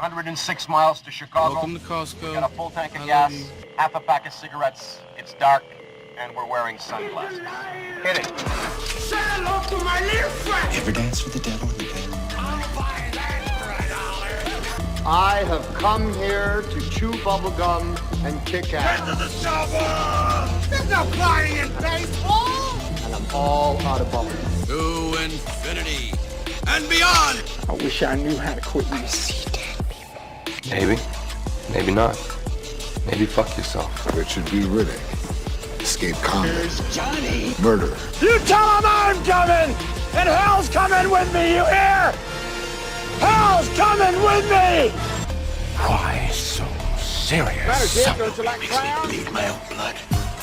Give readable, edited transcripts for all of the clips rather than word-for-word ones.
106 miles to Chicago. Welcome to Costco. We got a full tank of gas, half a pack of cigarettes. It's dark, and we're wearing sunglasses. Hit it. Say hello to my little friend. Ever dance with the devil in the pale? I'll buy that for $1. I have come here to chew bubblegum and kick ass. Get to the shovel! There's no flying in baseball! And I'm all out of bubblegum. To infinity and beyond. I wish I knew how to quit these dead people. Maybe. Maybe not. Maybe fuck yourself. It should be Riddick. Escape convict. There's Johnny. Murder. You tell him I'm coming! And hell's coming with me, you hear? Hell's coming with me! Why so serious? Don't you like clowns? Bleed my own blood.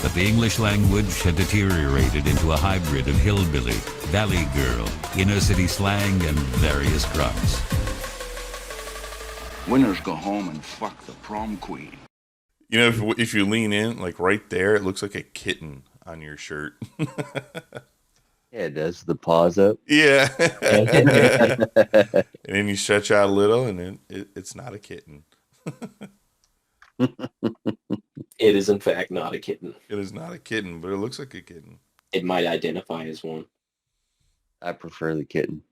But the English language had deteriorated into a hybrid of hillbilly, valley girl, inner city slang, and various grunts. Winners go home and fuck the prom queen. You know, if you lean in, like right there, it looks like a kitten on your shirt. Yeah, it does. The paws up. Yeah. And then you stretch out a little, and then it's not a kitten. It is, in fact, not a kitten. It is not a kitten, but it looks like a kitten. It might identify as one. I prefer the kitten.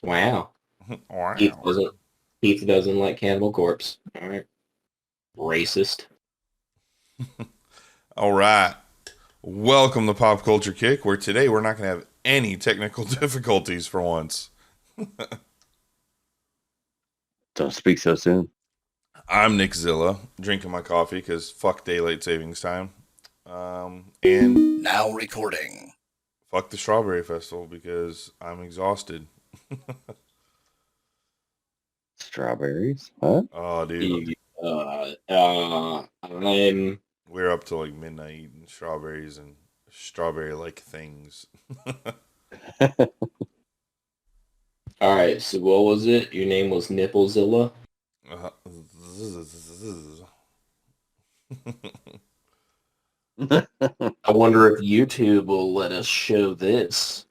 Wow. Wow. Heath doesn't like Cannibal Corpse. All right. Racist. All right. Welcome to Pop Culture Kick, where today we're not going to have any technical difficulties for once. Don't speak so soon. I'm Nick Zilla, drinking my coffee because fuck daylight savings time. And Now recording. fuck the Strawberry Festival because I'm exhausted. Strawberries? Huh? Oh, dude. I'm... We're up till like midnight eating strawberries and strawberry-like things. All right, so what was it? Your name was Nipplezilla? I wonder if YouTube will let us show this.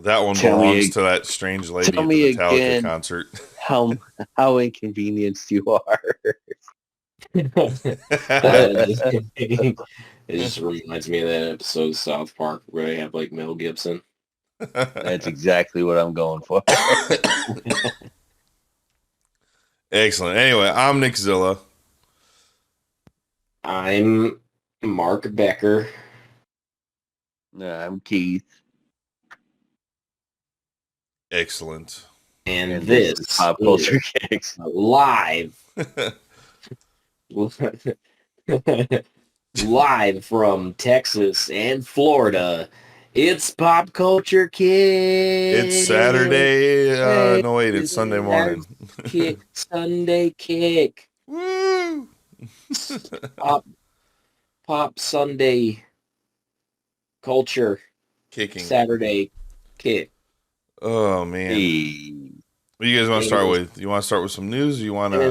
That one belongs to that strange lady at the Metallica concert. How inconvenienced you are. It just reminds me of that episode of South Park where they have like Mel Gibson. That's exactly what I'm going for. Excellent. Anyway, I'm Nick Zilla. I'm Mark Becker. I'm Keith. Excellent. And this is Pop Culture Kicks. Live. Live from Texas and Florida. It's Pop Culture Kick. It's Saturday. No, wait, it's Sunday morning. Sunday Kick. Woo! Pop Sunday Culture Kicking. Saturday Kick. Oh, man. Hey. What do you guys want to start with? You want to start with some news? Or you want to...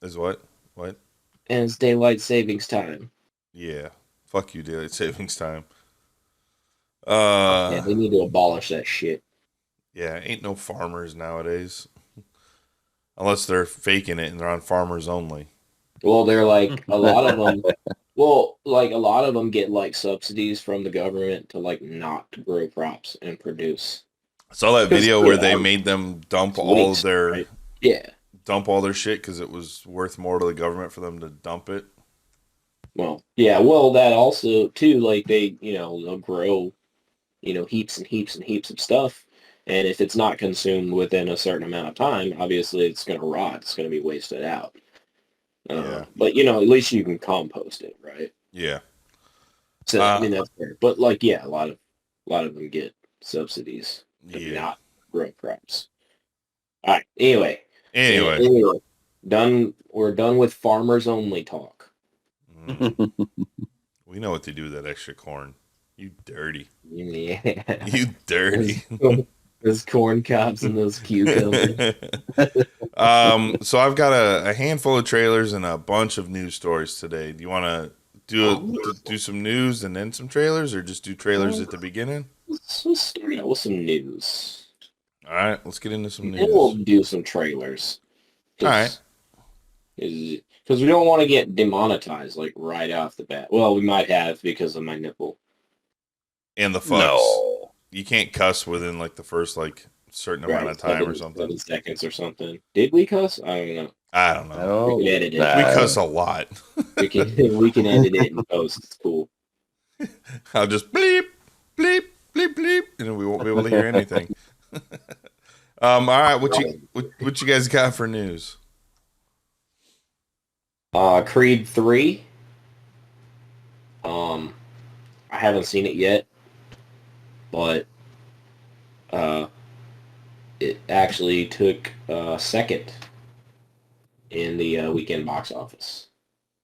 Is what? What? And it's daylight savings time. Yeah. Fuck you, daylight savings time. Yeah, they need to abolish that shit. Yeah, ain't no farmers nowadays. Unless they're faking it and they're on Farmers Only. Well, they're like, a lot of them... Well, like, a lot of them get, like, subsidies from the government to, like, not grow crops and produce. I saw that video where they made them dump all of their... Right? Yeah. Dump all their shit because it was worth more to the government for them to dump it. Well, yeah, well, that also, too, like, they, they'll grow, heaps and heaps and heaps of stuff. And if it's not consumed within a certain amount of time, obviously it's going to rot. It's going to be wasted out. Yeah. But, at least you can compost it, right? Yeah. So, I mean, that's fair. But, like, yeah, a lot of them get subsidies to not grow crops. All right, anyway. We're done with farmers only talk. We know what to do with that extra corn. You dirty. Yeah. You dirty. Those corn cobs and those cucumbers. So I've got a handful of trailers and a bunch of news stories today. Do you want to do some news and then some trailers, or just do trailers at the beginning? let's start out with some news. All right, let's get into some news. And we'll do some trailers. All right. Because we don't want to get demonetized like right off the bat. Well, we might have because of my nipple. And the fucks. No. You can't cuss within like the first like certain amount of time or something. 7 seconds or something. Did we cuss? I don't know. We can edit it. We cuss a lot. we can edit it and post. It's cool. I'll just bleep, bleep, bleep, bleep, and we won't be able to hear anything. All right, what you guys got for news? Creed 3. I haven't seen it yet, but it actually took second in the weekend box office,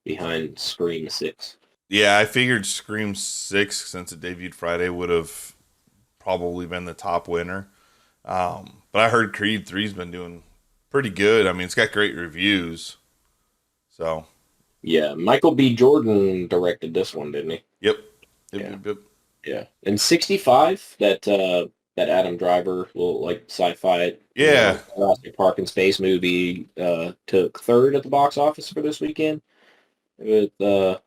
behind Scream 6. Yeah, I figured Scream 6, since it debuted Friday, would have probably been the top winner. But I heard Creed 3's been doing pretty good. I mean, it's got great reviews. So, yeah, Michael B. Jordan directed this one, didn't he? Yep. Yeah. And 65, that Adam Driver little like sci-fi, Jurassic Park in space movie, took third at the box office for this weekend. With that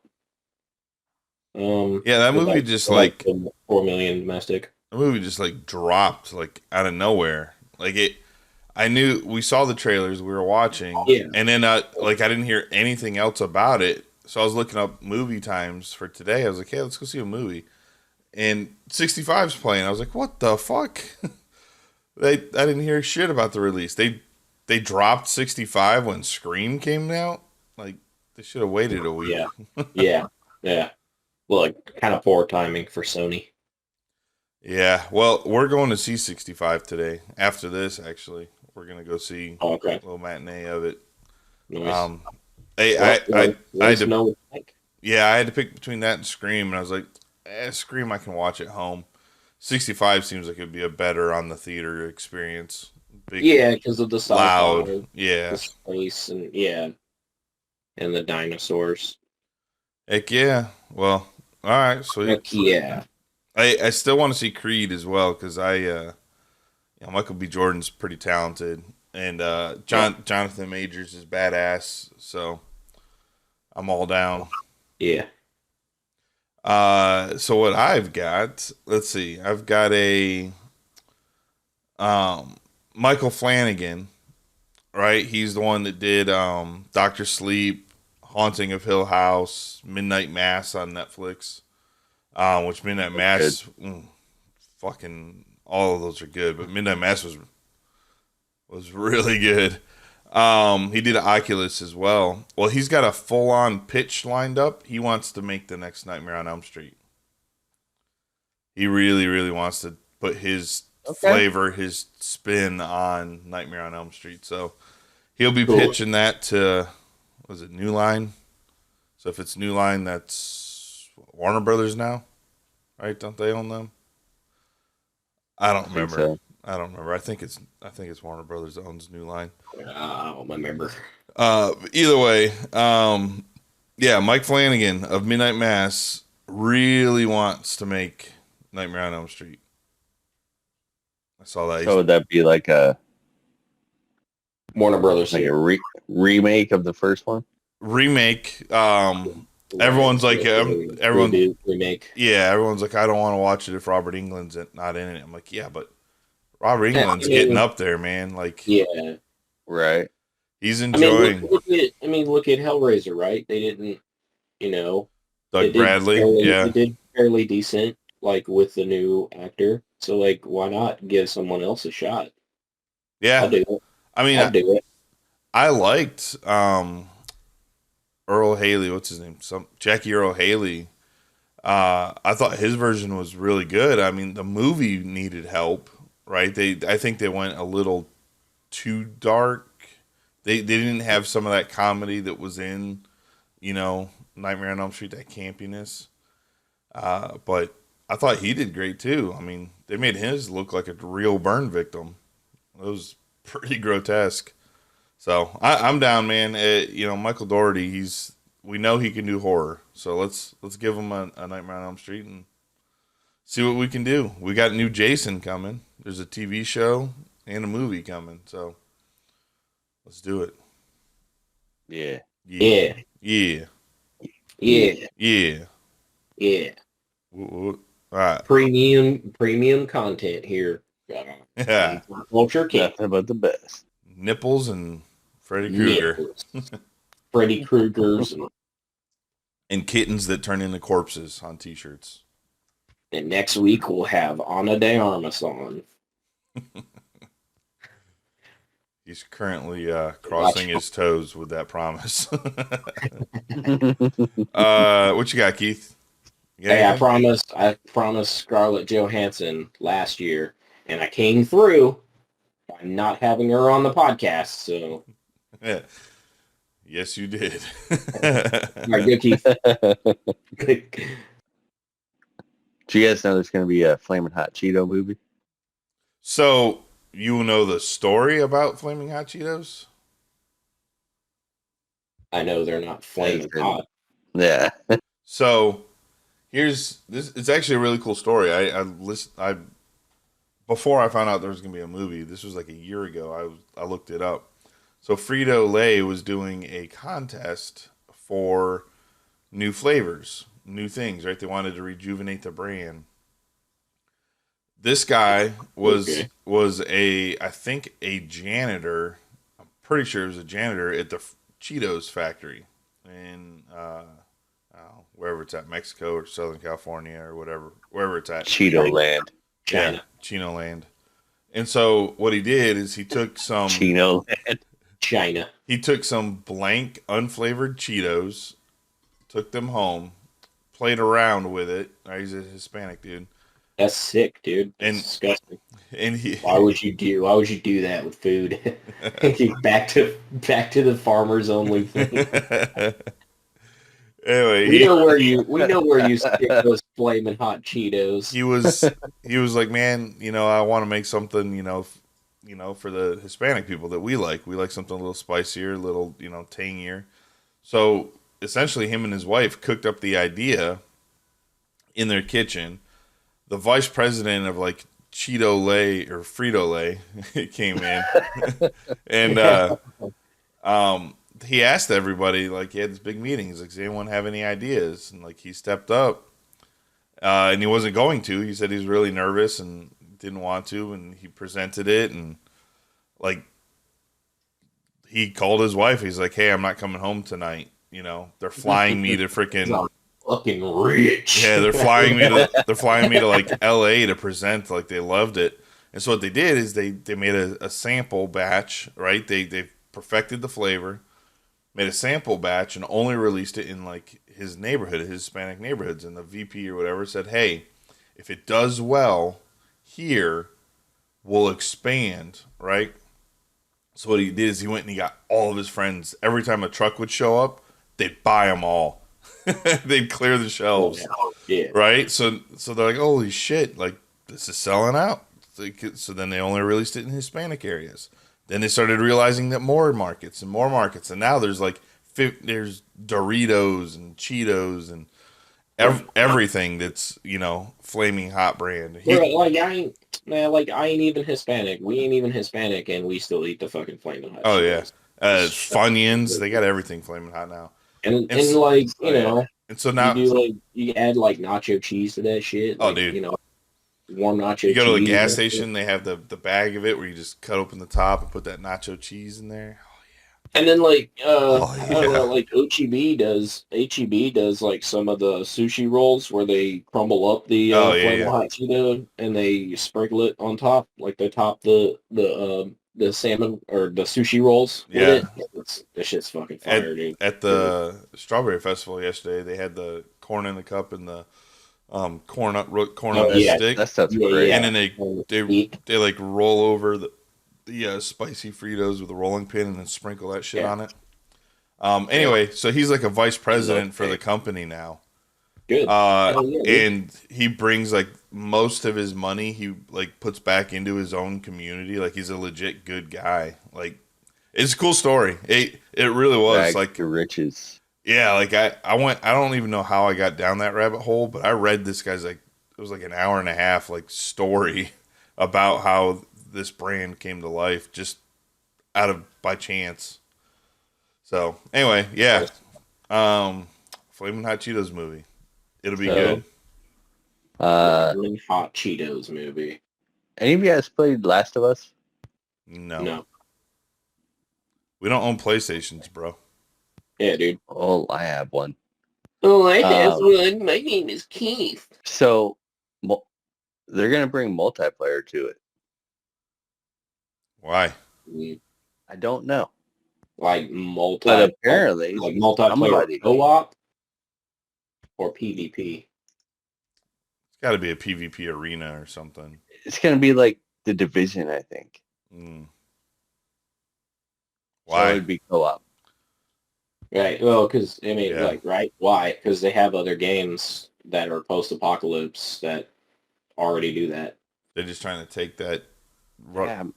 movie just like 4 million domestic. The movie just like dropped like out of nowhere. Like it. I knew we saw the trailers we were watching, and then I didn't hear anything else about it. So I was looking up movie times for today. I was like, hey, let's go see a movie. And 65's playing. I was like, what the fuck? I didn't hear shit about the release. They dropped 65 when Scream came out. Like they should have waited a week. Yeah. Well, kind of poor timing for Sony. Yeah. Well, we're going to see 65 today. After this, actually. We're gonna go see a little matinee of it. Nice. I had to pick between that and Scream, and I was like, Scream I can watch at home. 65 seems like it'd be a better on the theater experience. Because of the loud, the space, and the dinosaurs. Heck yeah! Well, all right. So heck yeah. I still want to see Creed as well because Michael B. Jordan's pretty talented, and Jonathan Majors is badass. So I'm all down. Yeah. So what I've got? Let's see. I've got a Michael Flanagan. Right, he's the one that did Dr. Sleep, Haunting of Hill House, Midnight Mass on Netflix. Which Midnight Mass, fucking. All of those are good, but Midnight Mass was really good. He did Oculus as well. Well, he's got a full-on pitch lined up. He wants to make the next Nightmare on Elm Street. He really, really wants to put his flavor, his spin on Nightmare on Elm Street. So he'll be pitching that to, was it New Line? So if it's New Line, that's Warner Brothers now, right? Don't they own them? I don't remember. I think it's Warner Brothers that owns New Line. I don't remember. Either way, Mike Flanagan of Midnight Mass really wants to make Nightmare on Elm Street. I saw that. So would that be like a Warner Brothers, like a remake of the first one? Remake. Everyone's like, remake. Yeah, everyone's like, I don't want to watch it if Robert Englund's not in it. I'm like, yeah, but Robert Englund's getting up there, man. Like, yeah, right. He's enjoying. Look at Hellraiser, right? They didn't, Doug Bradley. They did fairly decent, like with the new actor. So, like, why not give someone else a shot? Yeah, I'll do it. I mean, I'll do it. I liked Earl Haley, what's his name? Jackie Earl Haley. I thought his version was really good. I mean, the movie needed help, right? I think they went a little too dark. They didn't have some of that comedy that was in, Nightmare on Elm Street, that campiness. But I thought he did great too. I mean, they made his look like a real burn victim. It was pretty grotesque. So I'm down, man. Michael Dougherty, we know he can do horror. So let's give him a Nightmare on Elm Street and see what we can do. We got new Jason coming. There's a TV show and a movie coming. So let's do it. Yeah. Yeah. Yeah. Yeah. Yeah. Yeah. All right. Premium content here. Yeah. Culture King. Nothing but the best. Nipples and Freddy Krueger. Freddy Krueger's. And kittens that turn into corpses on T-shirts. And next week we'll have Ana de Armas on. He's currently crossing his toes with that promise. What you got, Keith? Hey, I promised Scarlett Johansson last year, and I came through by not having her on the podcast. So, yeah. Yes, you did. My good Keith. Do you guys know there's going to be a Flamin' Hot Cheeto movie? So, you know the story about Flaming Hot Cheetos? I know they're not flaming hot. Yeah. So, here's this. It's actually a really cool story. I before I found out there was going to be a movie. This was like a year ago. I looked it up. So Frito-Lay was doing a contest for new flavors, new things, right? They wanted to rejuvenate the brand. This guy was I think a janitor. I'm pretty sure he was a janitor at the Cheetos factory in wherever it's at, Mexico or Southern California or wherever it's at. Cheeto Land. Yeah, Chino Land. And so what he did is he took some Chino Land. China. He took some blank, unflavored Cheetos, took them home, played around with it. He's a Hispanic dude. That's sick, dude. That's disgusting. And why would you do that with food? back to the farmers only thing. Anyway, we know where you stick those flaming hot Cheetos. He was like, man, I want to make something, for the Hispanic people that we like. We like something a little spicier, a little, tangier. So essentially him and his wife cooked up the idea in their kitchen. The vice president of like Cheeto-Lay or Frito-Lay came in and he asked everybody, like he had this big meeting. He's like, does anyone have any ideas? And like he stepped up and he wasn't going to. He said he was really nervous and didn't want to, and he presented it, and like he called his wife. He's like, hey, I'm not coming home tonight. They're flying me to freaking fucking rich. Yeah, they're flying me to like LA to present. Like they loved it. And so what they did is they made a sample batch, right? They perfected the flavor, made a sample batch, and only released it in like his neighborhood, his Hispanic neighborhoods. And the VP or whatever said, hey, if it does well here, we'll expand, right? So what he did is he went and he got all of his friends. Every time a truck would show up, they'd buy them all. They'd clear the shelves, right? So they're like, holy shit, like this is selling out. So then they only released it in Hispanic areas. Then they started realizing that more markets, and now there's like there's Doritos and Cheetos and everything that's flaming hot brand. I ain't even Hispanic. We ain't even Hispanic, and we still eat the fucking flaming hot. Oh yeah, Funyuns. They got everything flaming hot now. And like and so now you add like nacho cheese to that shit. Oh, like, dude, warm nacho cheese. You go to the gas station, they have the bag of it where you just cut open the top and put that nacho cheese in there. And then like I don't know, like HEB does like some of the sushi rolls where they crumble up the flaming hot Cheeto and they sprinkle it on top, like they top the salmon or the sushi rolls with it. That shit's fucking fire, dude. At the Strawberry Festival yesterday, they had the corn in the cup and the corn on the stick. That stuff's great. And then they like roll over the spicy Fritos with a rolling pin and then sprinkle that shit on it. Anyway, so he's like a vice president for the company now. Good. And he brings like most of his money he like puts back into his own community. Like he's a legit good guy. Like it's a cool story. It really was like the riches. Yeah, like I don't even know how I got down that rabbit hole, but I read this guy's like was like an hour and a half like story about how this brand came to life just by chance. So anyway, yeah. Flamin' Hot Cheetos movie. It'll be good. Flamin' Hot Cheetos movie. Any of you guys played Last of Us? No. We don't own PlayStations, bro. Yeah, dude. Oh, I have one. Oh, I have one. My name is Keith. So, they're going to bring multiplayer to it. Why? I don't know. Like But apparently, like multiplayer co-op or PvP. It's got to be a PvP arena or something. It's going to be like The Division, I think. Why? So it would be co-op. Right. Well, because, I mean, right? Why? Because they have other games that are post-apocalypse that already do that. They're just trying to take that right on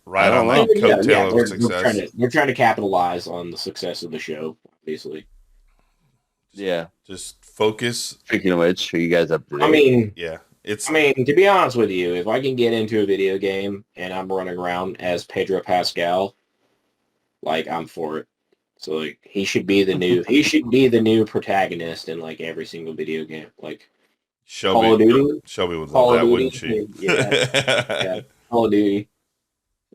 that coattail of success. They're trying to capitalize on the success of the show, obviously. Yeah. Just focus. Speaking of which, are you guys up to date? I mean, yeah. I mean, to be honest with you, if I can get into a video game and I'm running around as Pedro Pascal, like, I'm for it. So, like, he should be the new protagonist in, like, every single video game. Like, Call of Duty. Shelby would love that, wouldn't she? Yeah. Call of Duty.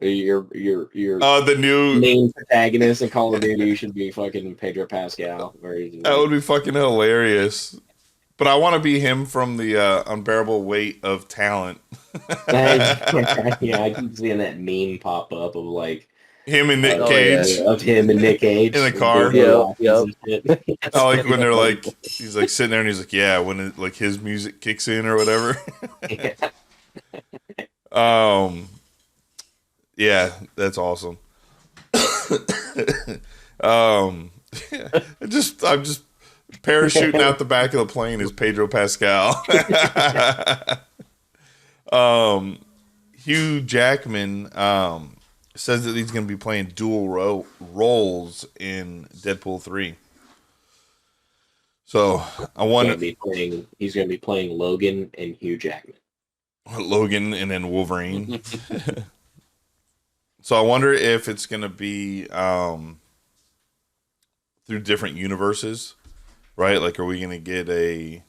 Your the new main protagonist in Call of Duty should be fucking Pedro Pascal. That would be fucking hilarious. But I want to be him from the Unbearable Weight of Talent. Yeah, I keep seeing that meme pop up of like him and Nick Cage. Yeah, of him and Nick Cage in the car. Yep. I like when they're like, he's like sitting there and he's like, yeah, when it, like his music kicks in or whatever. Yeah, that's awesome. I'm just parachuting out the back of the plane is Pedro Pascal. Hugh Jackman says that he's going to be playing dual roles in Deadpool 3. So I wonder he's going to be playing Logan and Hugh Jackman. Logan and then Wolverine. So I wonder if it's going to be through different universes, right? Like, are we going to get are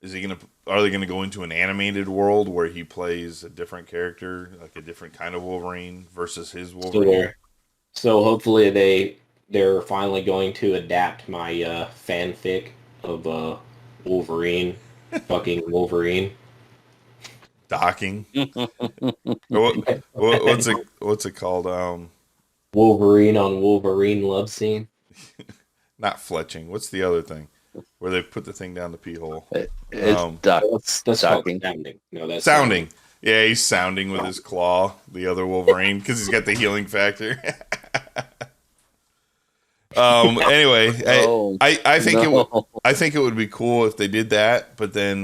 they going to go into an animated world where he plays a different character, like a different kind of Wolverine versus his Wolverine? So hopefully they're finally going to adapt my fanfic of Wolverine, fucking Wolverine. Docking. What's it called? Wolverine on Wolverine love scene. Not fletching. What's the other thing where they put the thing down the pee hole? That's docking. Sounding. No, that's sounding. Yeah, he's sounding with his claw. The other Wolverine because he's got the healing factor. Anyway, I think it would be cool if they did that, but then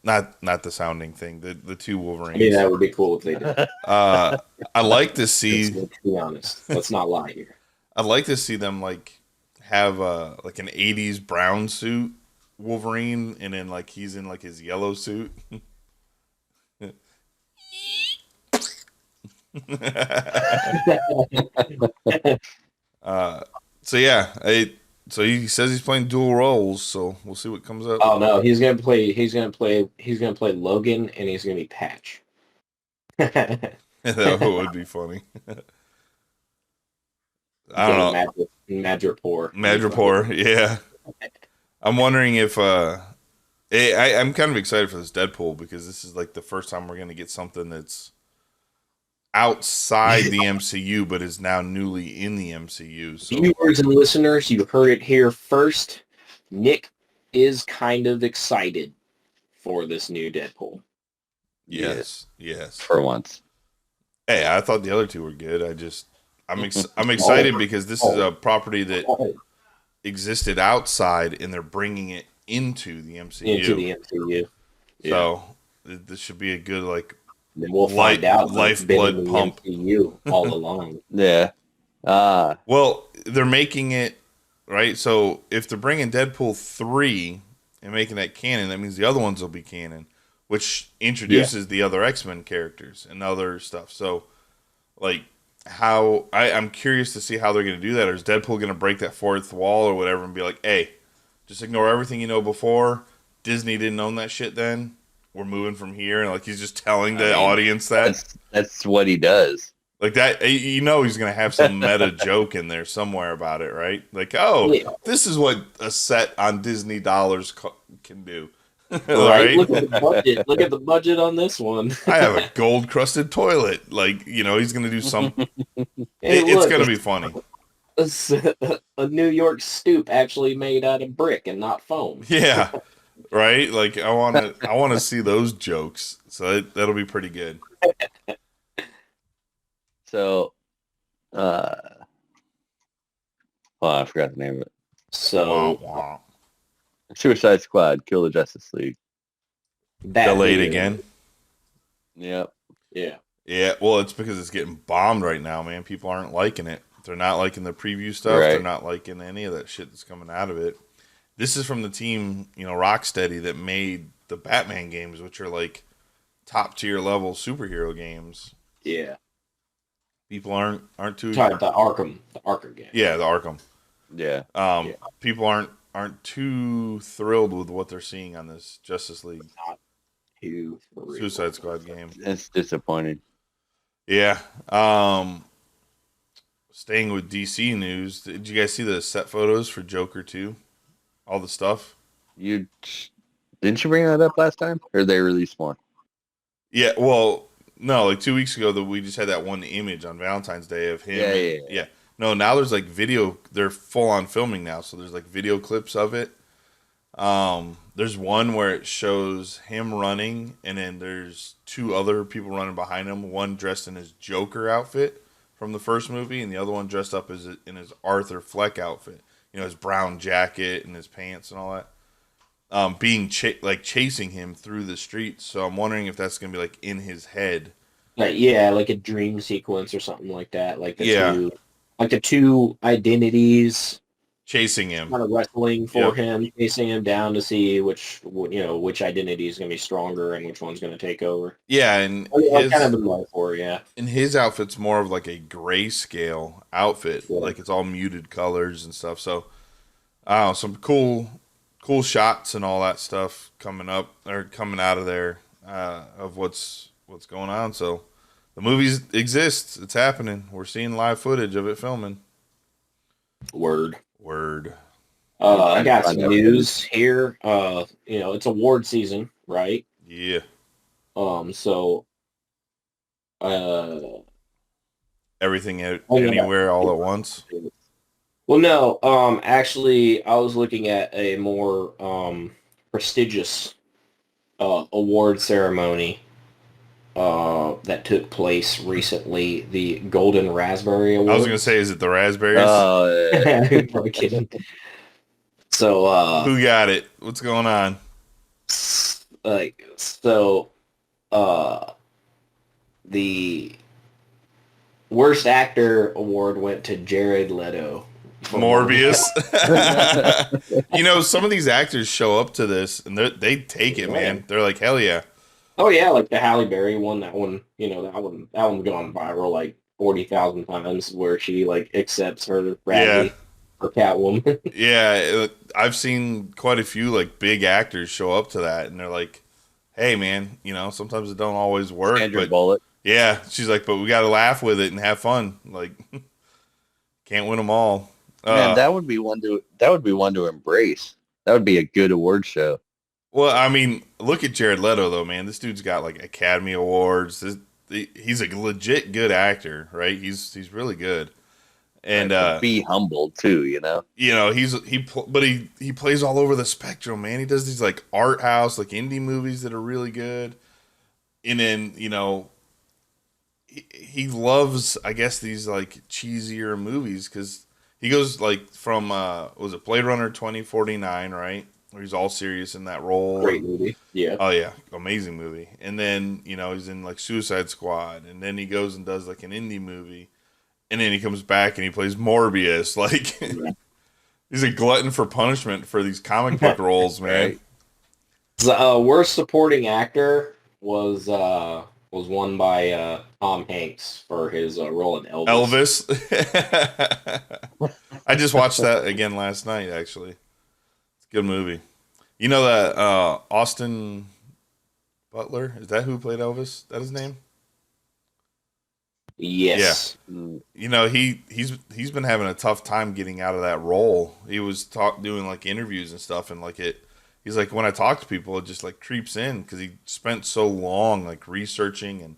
not the sounding thing. The two Wolverines. I mean, that would be cool if they did. I like to see. Let's be honest. Let's not lie here. I'd like to see them like have like an 80s brown suit Wolverine, and then like he's in like his yellow suit. So yeah, so he says he's playing dual roles, so we'll see what comes up. Oh no, he's gonna play Logan, and he's gonna be Patch. That would be funny. I don't know. Madripoor, yeah. I'm wondering if I'm kind of excited for this Deadpool because this is like the first time we're gonna get something that's outside the MCU, but is now newly in the MCU. So. Viewers and listeners, you heard it here first. Nick is kind of excited for this new Deadpool. Yes. For once. Hey, I thought the other two were good. I'm excited because this is a property that existed outside, and they're bringing it into the MCU. So this should be a good then we'll find out lifeblood pump. MCU all along. Yeah. Well, they're making it right. So if they're bringing Deadpool 3 and making that canon, that means the other ones will be canon, which introduces the other X-Men characters and other stuff. So, like, I'm curious to see how they're going to do that. Or is Deadpool going to break that fourth wall or whatever and be like, hey, just ignore everything you know before. Disney didn't own that shit then. We're moving from here. And, like, he's just telling the audience that. That's what he does. Like that, he's going to have some meta joke in there somewhere about it, right? Like, this is what a set on Disney dollars can do. Right? Look at the budget. Look at the budget on this one. I have a gold-crusted toilet. Like, he's going to do something. It's going to be funny. A New York stoop actually made out of brick and not foam. Yeah, right. Like, I want to see those jokes. So that'll be pretty good. So, I forgot the name of it. So, Suicide Squad, Kill the Justice League. Delayed again? Yep. Yeah. Yeah, well, it's because it's getting bombed right now, man. People aren't liking it. They're not liking the preview stuff. Right. They're not liking any of that shit that's coming out of it. This is from the team, Rocksteady, that made the Batman games, which are like top-tier level superhero games. Yeah. People aren't too... Sorry, the Arkham game. Yeah, the Arkham. Yeah. People aren't too thrilled with what they're seeing on this Justice League. Not too Suicide Squad game. It's disappointing. Yeah. Staying with DC news, did you guys see the set photos for Joker 2? All the stuff? Didn't you bring that up last time? Or they released more? Yeah, well, no, like 2 weeks ago, we just had that one image on Valentine's Day of him. Yeah. No, now there's like video. They're full on filming now, so there's like video clips of it. There's one where it shows him running, and then there's two other people running behind him. One dressed in his Joker outfit from the first movie, and the other one dressed up in his Arthur Fleck outfit. His brown jacket and his pants and all that. Being chasing him through the streets. So I'm wondering if that's gonna be like in his head. Like a dream sequence or something like that. Like the two identities chasing him, kind of wrestling for him, chasing him down to see which identity is going to be stronger and which one's going to take over. Yeah, and kind of been like for And his outfit's more of like a grayscale outfit, like it's all muted colors and stuff. So, some cool shots and all that stuff coming out of there of what's going on. So. The movie exists. It's happening. We're seeing live footage of it filming. Word. I got some news here. It's award season, right? Yeah. So. Everything anywhere all at once? Well, no. Actually, I was looking at a more prestigious award ceremony. That took place recently, the Golden Raspberry Award. I was going to say, is it the raspberries? No kidding. So, who got it? What's going on? The worst actor award went to Jared Leto. Morbius. Some of these actors show up to this and they take it, man. They're like, hell yeah. Oh yeah, like the Halle Berry one. That one, that one's gone viral like 40,000 times, where she like accepts her Bradley for Catwoman. Yeah, I've seen quite a few like big actors show up to that, and they're like, "Hey, man, sometimes it don't always work." Sandra Bullock. Yeah, she's like, "But we got to laugh with it and have fun. Like, can't win them all." Man, that would be one to embrace. That would be a good award show. Well, I mean, look at Jared Leto, though, man. This dude's got, like, Academy Awards. He's a legit good actor, right? He's really good. And be humble, too, he plays all over the spectrum, man. He does these, like, art house, like, indie movies that are really good. And then, he loves, I guess, these, like, cheesier movies, because he goes, like, from, was it Blade Runner 2049, right? Where he's all serious in that role. Great movie. Yeah. Oh, yeah. Amazing movie. And then, he's in, like, Suicide Squad. And then he goes and does, like, an indie movie. And then he comes back and he plays Morbius. Like, he's a glutton for punishment for these comic book roles, man. Worst supporting actor was won by Tom Hanks for his role in Elvis. I just watched that again last night, actually. It's a good movie. You know that Austin Butler? Is that who played Elvis? Is that his name? Yes. Yeah. You know, he's been having a tough time getting out of that role. He was doing like interviews and stuff, and he's like, when I talk to people, it just like creeps in because he spent so long like researching and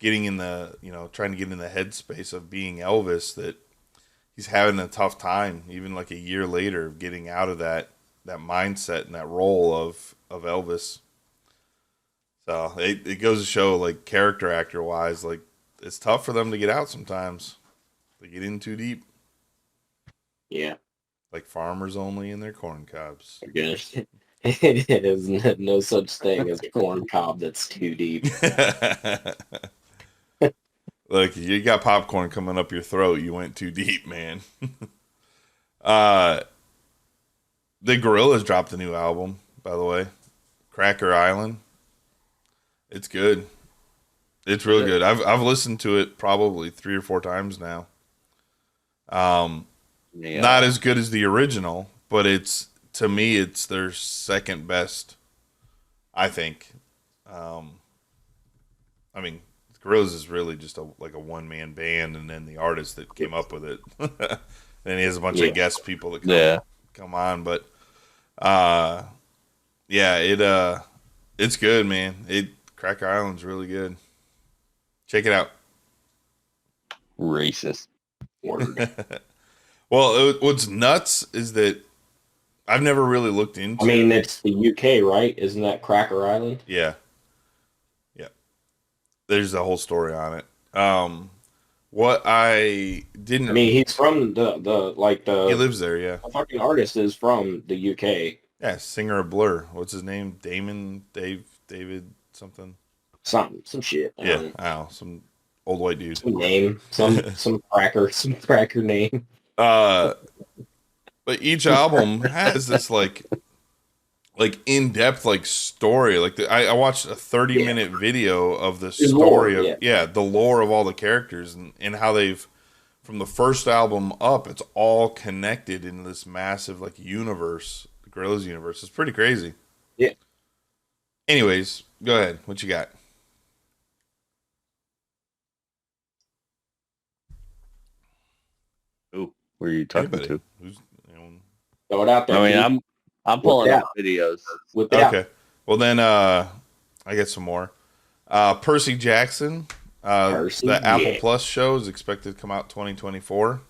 getting in the, trying to get in the headspace of being Elvis that he's having a tough time, even like a year later, of getting out of that mindset and that role of Elvis. So it goes to show, like, character actor wise, like, it's tough for them to get out sometimes. They get in too deep. Yeah. Like farmers only in their corn cobs. I guess. It is no such thing as a corn cob that's too deep. Look, you got popcorn coming up your throat. You went too deep, man. The Gorillaz dropped a new album, by the way. Cracker Island. It's good. It's real good. I've listened to it probably 3 or 4 times now. Not as good as the original, but to me it's their second best, I think. I mean, Gorillaz is really just like a one-man band, and then the artist that came up with it. And he has a bunch of guest people that come on, but it's good, man. Cracker Island's really good. Check it out. Racist. Well, what's nuts is that I've never really looked into. I mean, it's the UK, right? Isn't that Cracker Island? Yeah. There's a whole story on it. What I didn't. I mean, he's from the He lives there, yeah. The fucking artist is from the UK. Yeah, singer of Blur. What's his name? David something. Some shit. Yeah, I don't know. Some old white dude. Some name. Some cracker name. But each album has this like in-depth like story. Like I watched a 30-minute video of the story of the lore of all the characters and how they've, from the first album up, it's all connected in this massive like universe, the Gorillaz universe. It's pretty crazy. Yeah. Anyways, go ahead. What you got? Who were you talking to? Throw it out there. I mean, I'm pulling up videos. Okay. Well, then I get some more. Percy Jackson. The Apple Plus show is expected to come out 2024.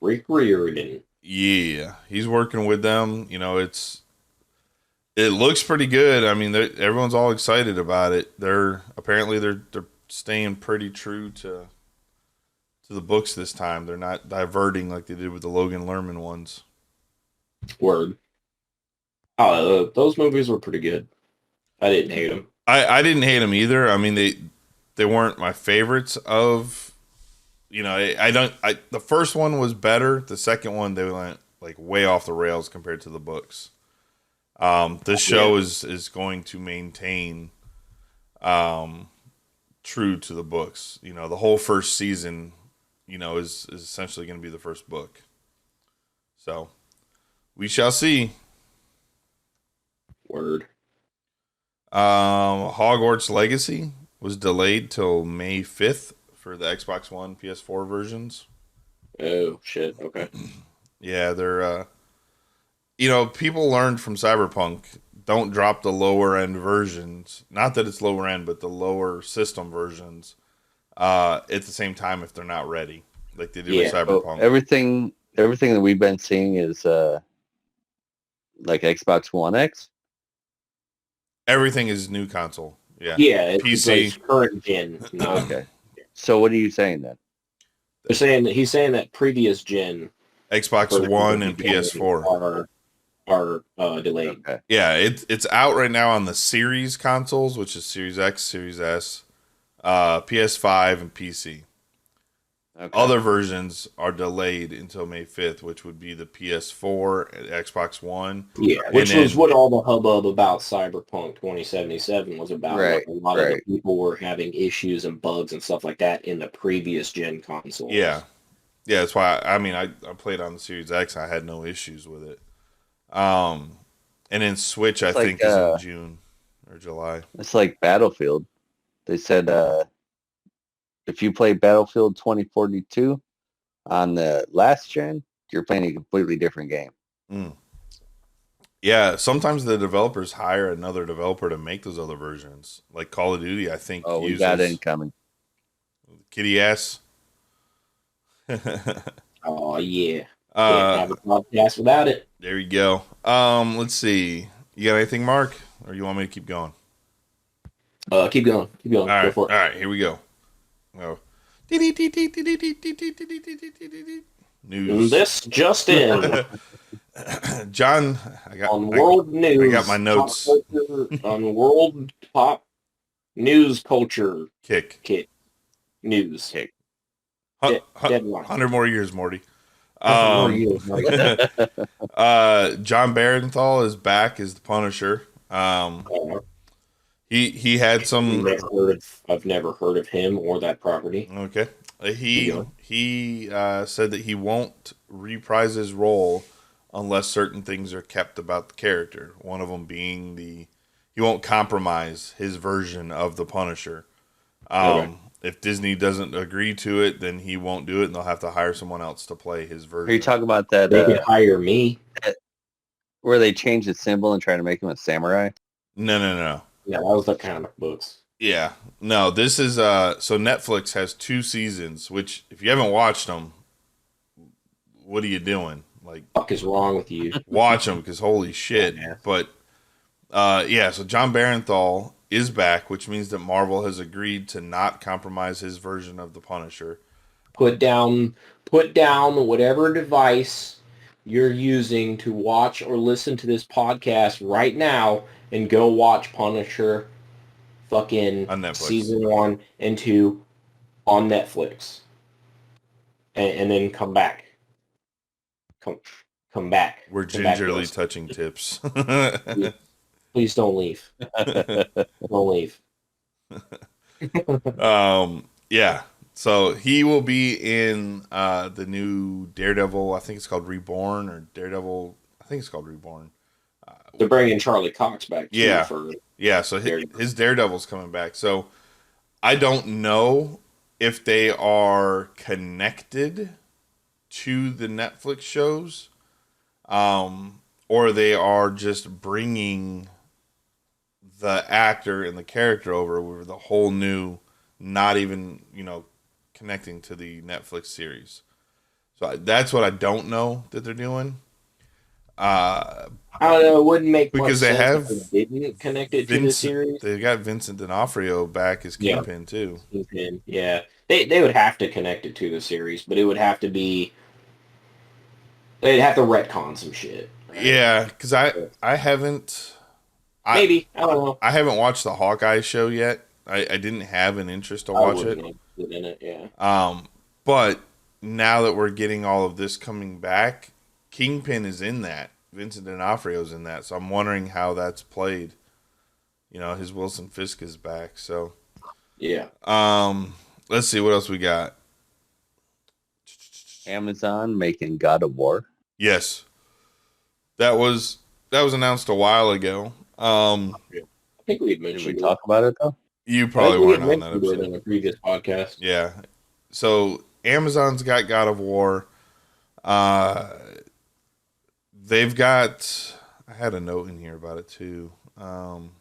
Rick Riordan. Yeah, he's working with them. It looks pretty good. I mean, everyone's all excited about it. They're staying pretty true to the books this time. They're not diverting like they did with the Logan Lerman ones. Word. Oh, those movies were pretty good. I didn't hate them. I didn't hate them either. I mean, they weren't my favorites of, the first one was better. The second one, they went like way off the rails compared to the books. This show is going to maintain true to the books. The whole first season, is essentially going to be the first book. So we shall see. Word. Hogwarts Legacy was delayed till May 5th for the Xbox One, PS4 versions. Oh, shit. Okay. Yeah, they're, people learned from Cyberpunk, don't drop the lower end versions. Not that it's lower end, but the lower system versions at the same time if they're not ready, like they did with Cyberpunk. So everything that we've been seeing is like Xbox One X. Everything is new console. Yeah. Yeah, PC. It's current gen. No. Okay. So what are you saying then? He's saying that previous gen Xbox One and PS4 are delayed. Okay. Yeah, it's out right now on the Series consoles, which is Series X, Series S, PS5, and PC. Okay. Other versions are delayed until May 5th, which would be the PS4 and Xbox One. Yeah, which was what all the hubbub about Cyberpunk 2077 was about. Right, Like a lot of the people were having issues and bugs and stuff like that in the previous gen consoles. Yeah. Yeah, that's why, I played on the Series X. I had no issues with it. And then Switch, I think, is in June or July. It's like Battlefield. They said if you play Battlefield 2042 on the last gen, you're playing a completely different game. Mm. Yeah, sometimes the developers hire another developer to make those other versions. Like Call of Duty, I think. Oh, we got it incoming. Kitty ass. Oh, yeah. Can't have a podcast without it. There you go. Let's see. You got anything, Mark? Or you want me to keep going? Keep going. Keep going. All right. Go for it. All right, here we go. Oh. News. This just in. John, I got my notes. On world pop news culture. Kick. News. Kick. Deadline. 100 more years, Morty. John Barenthal is back as the Punisher. He had some. I've never heard of him or that property. Okay, he said that he won't reprise his role unless certain things are kept about the character. One of them being he won't compromise his version of the Punisher. If Disney doesn't agree to it, then he won't do it, and they'll have to hire someone else to play his version. Are you talking about that? They could hire me. Where they change his symbol and try to make him a samurai? No. Yeah, that was the comic books. Yeah. No, this is so Netflix has 2 seasons, which if you haven't watched them, what are you doing? Like, fuck is wrong with you? Watch them, because holy shit. Yeah. But so John Barenthal is back, which means that Marvel has agreed to not compromise his version of the Punisher. Put down whatever device you're using to watch or listen to this podcast right now and go watch Punisher fucking season 1 and 2 on Netflix. And then come back. Come back. We're gingerly touching tips. Please don't leave. Don't leave. Yeah. So he will be in the new Daredevil. I think it's called Reborn, or Daredevil. I think it's called Reborn. They're bringing Charlie Cox back. Yeah. For So his Daredevil's coming back. So I don't know if they are connected to the Netflix shows, or they are just bringing the actor and the character over with the whole new, not even, connecting to the Netflix series. So that's what I don't know that they're doing. I don't know. It wouldn't make because much they sense have if they didn't connect it to the series. They got Vincent D'Onofrio back as Kingpin too. Kingpin, yeah. They would have to connect it to the series, but it would have to be. They'd have to retcon some shit. Right? Yeah, because I haven't. Maybe I don't know. I haven't watched the Hawkeye show yet. I didn't have an interest to watch it. In it, yeah. But now that we're getting all of this coming back, Kingpin is in that. Vincent D'Onofrio's in that. So I'm wondering how that's played. His Wilson Fisk is back. So yeah. Let's see what else we got. Amazon making God of War. Yes, that was announced a while ago. I think we had mentioned. Did we talk about it though? You probably weren't on that episode. In a previous podcast. Yeah. So Amazon's got God of War. They've got. I had a note in here about it too. I don't know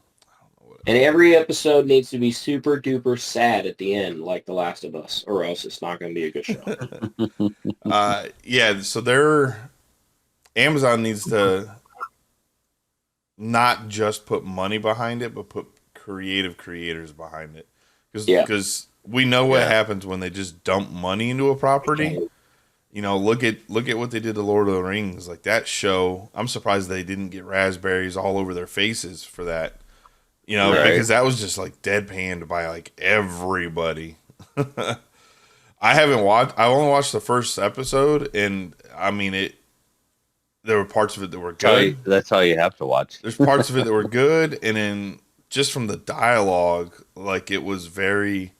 what. And every episode needs to be super duper sad at the end, like The Last of Us, or else it's not going to be a good show. Yeah. So Amazon needs to not just put money behind it, but put creative creators behind it. Because we know what happens when they just dump money into a property. Look at what they did to Lord of the Rings. Like that show, I'm surprised they didn't get raspberries all over their faces for that. Because that was just like deadpanned by like everybody. I haven't watched. I only watched the first episode, and I mean it. There were parts of it that were good. That's all you have to watch. There's parts of it that were good, and then just from the dialogue, like it was very.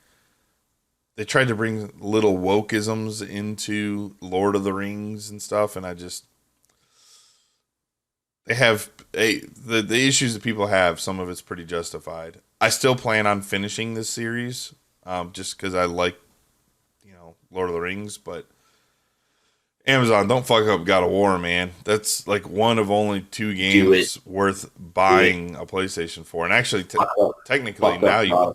They tried to bring little wokeisms into Lord of the Rings and stuff, and I just they have the issues that people have. Some of it's pretty justified. I still plan on finishing this series, just because I like, Lord of the Rings, but. Amazon, don't fuck up God of War, man. That's like one of only 2 games worth buying a PlayStation for. And actually, technically, now you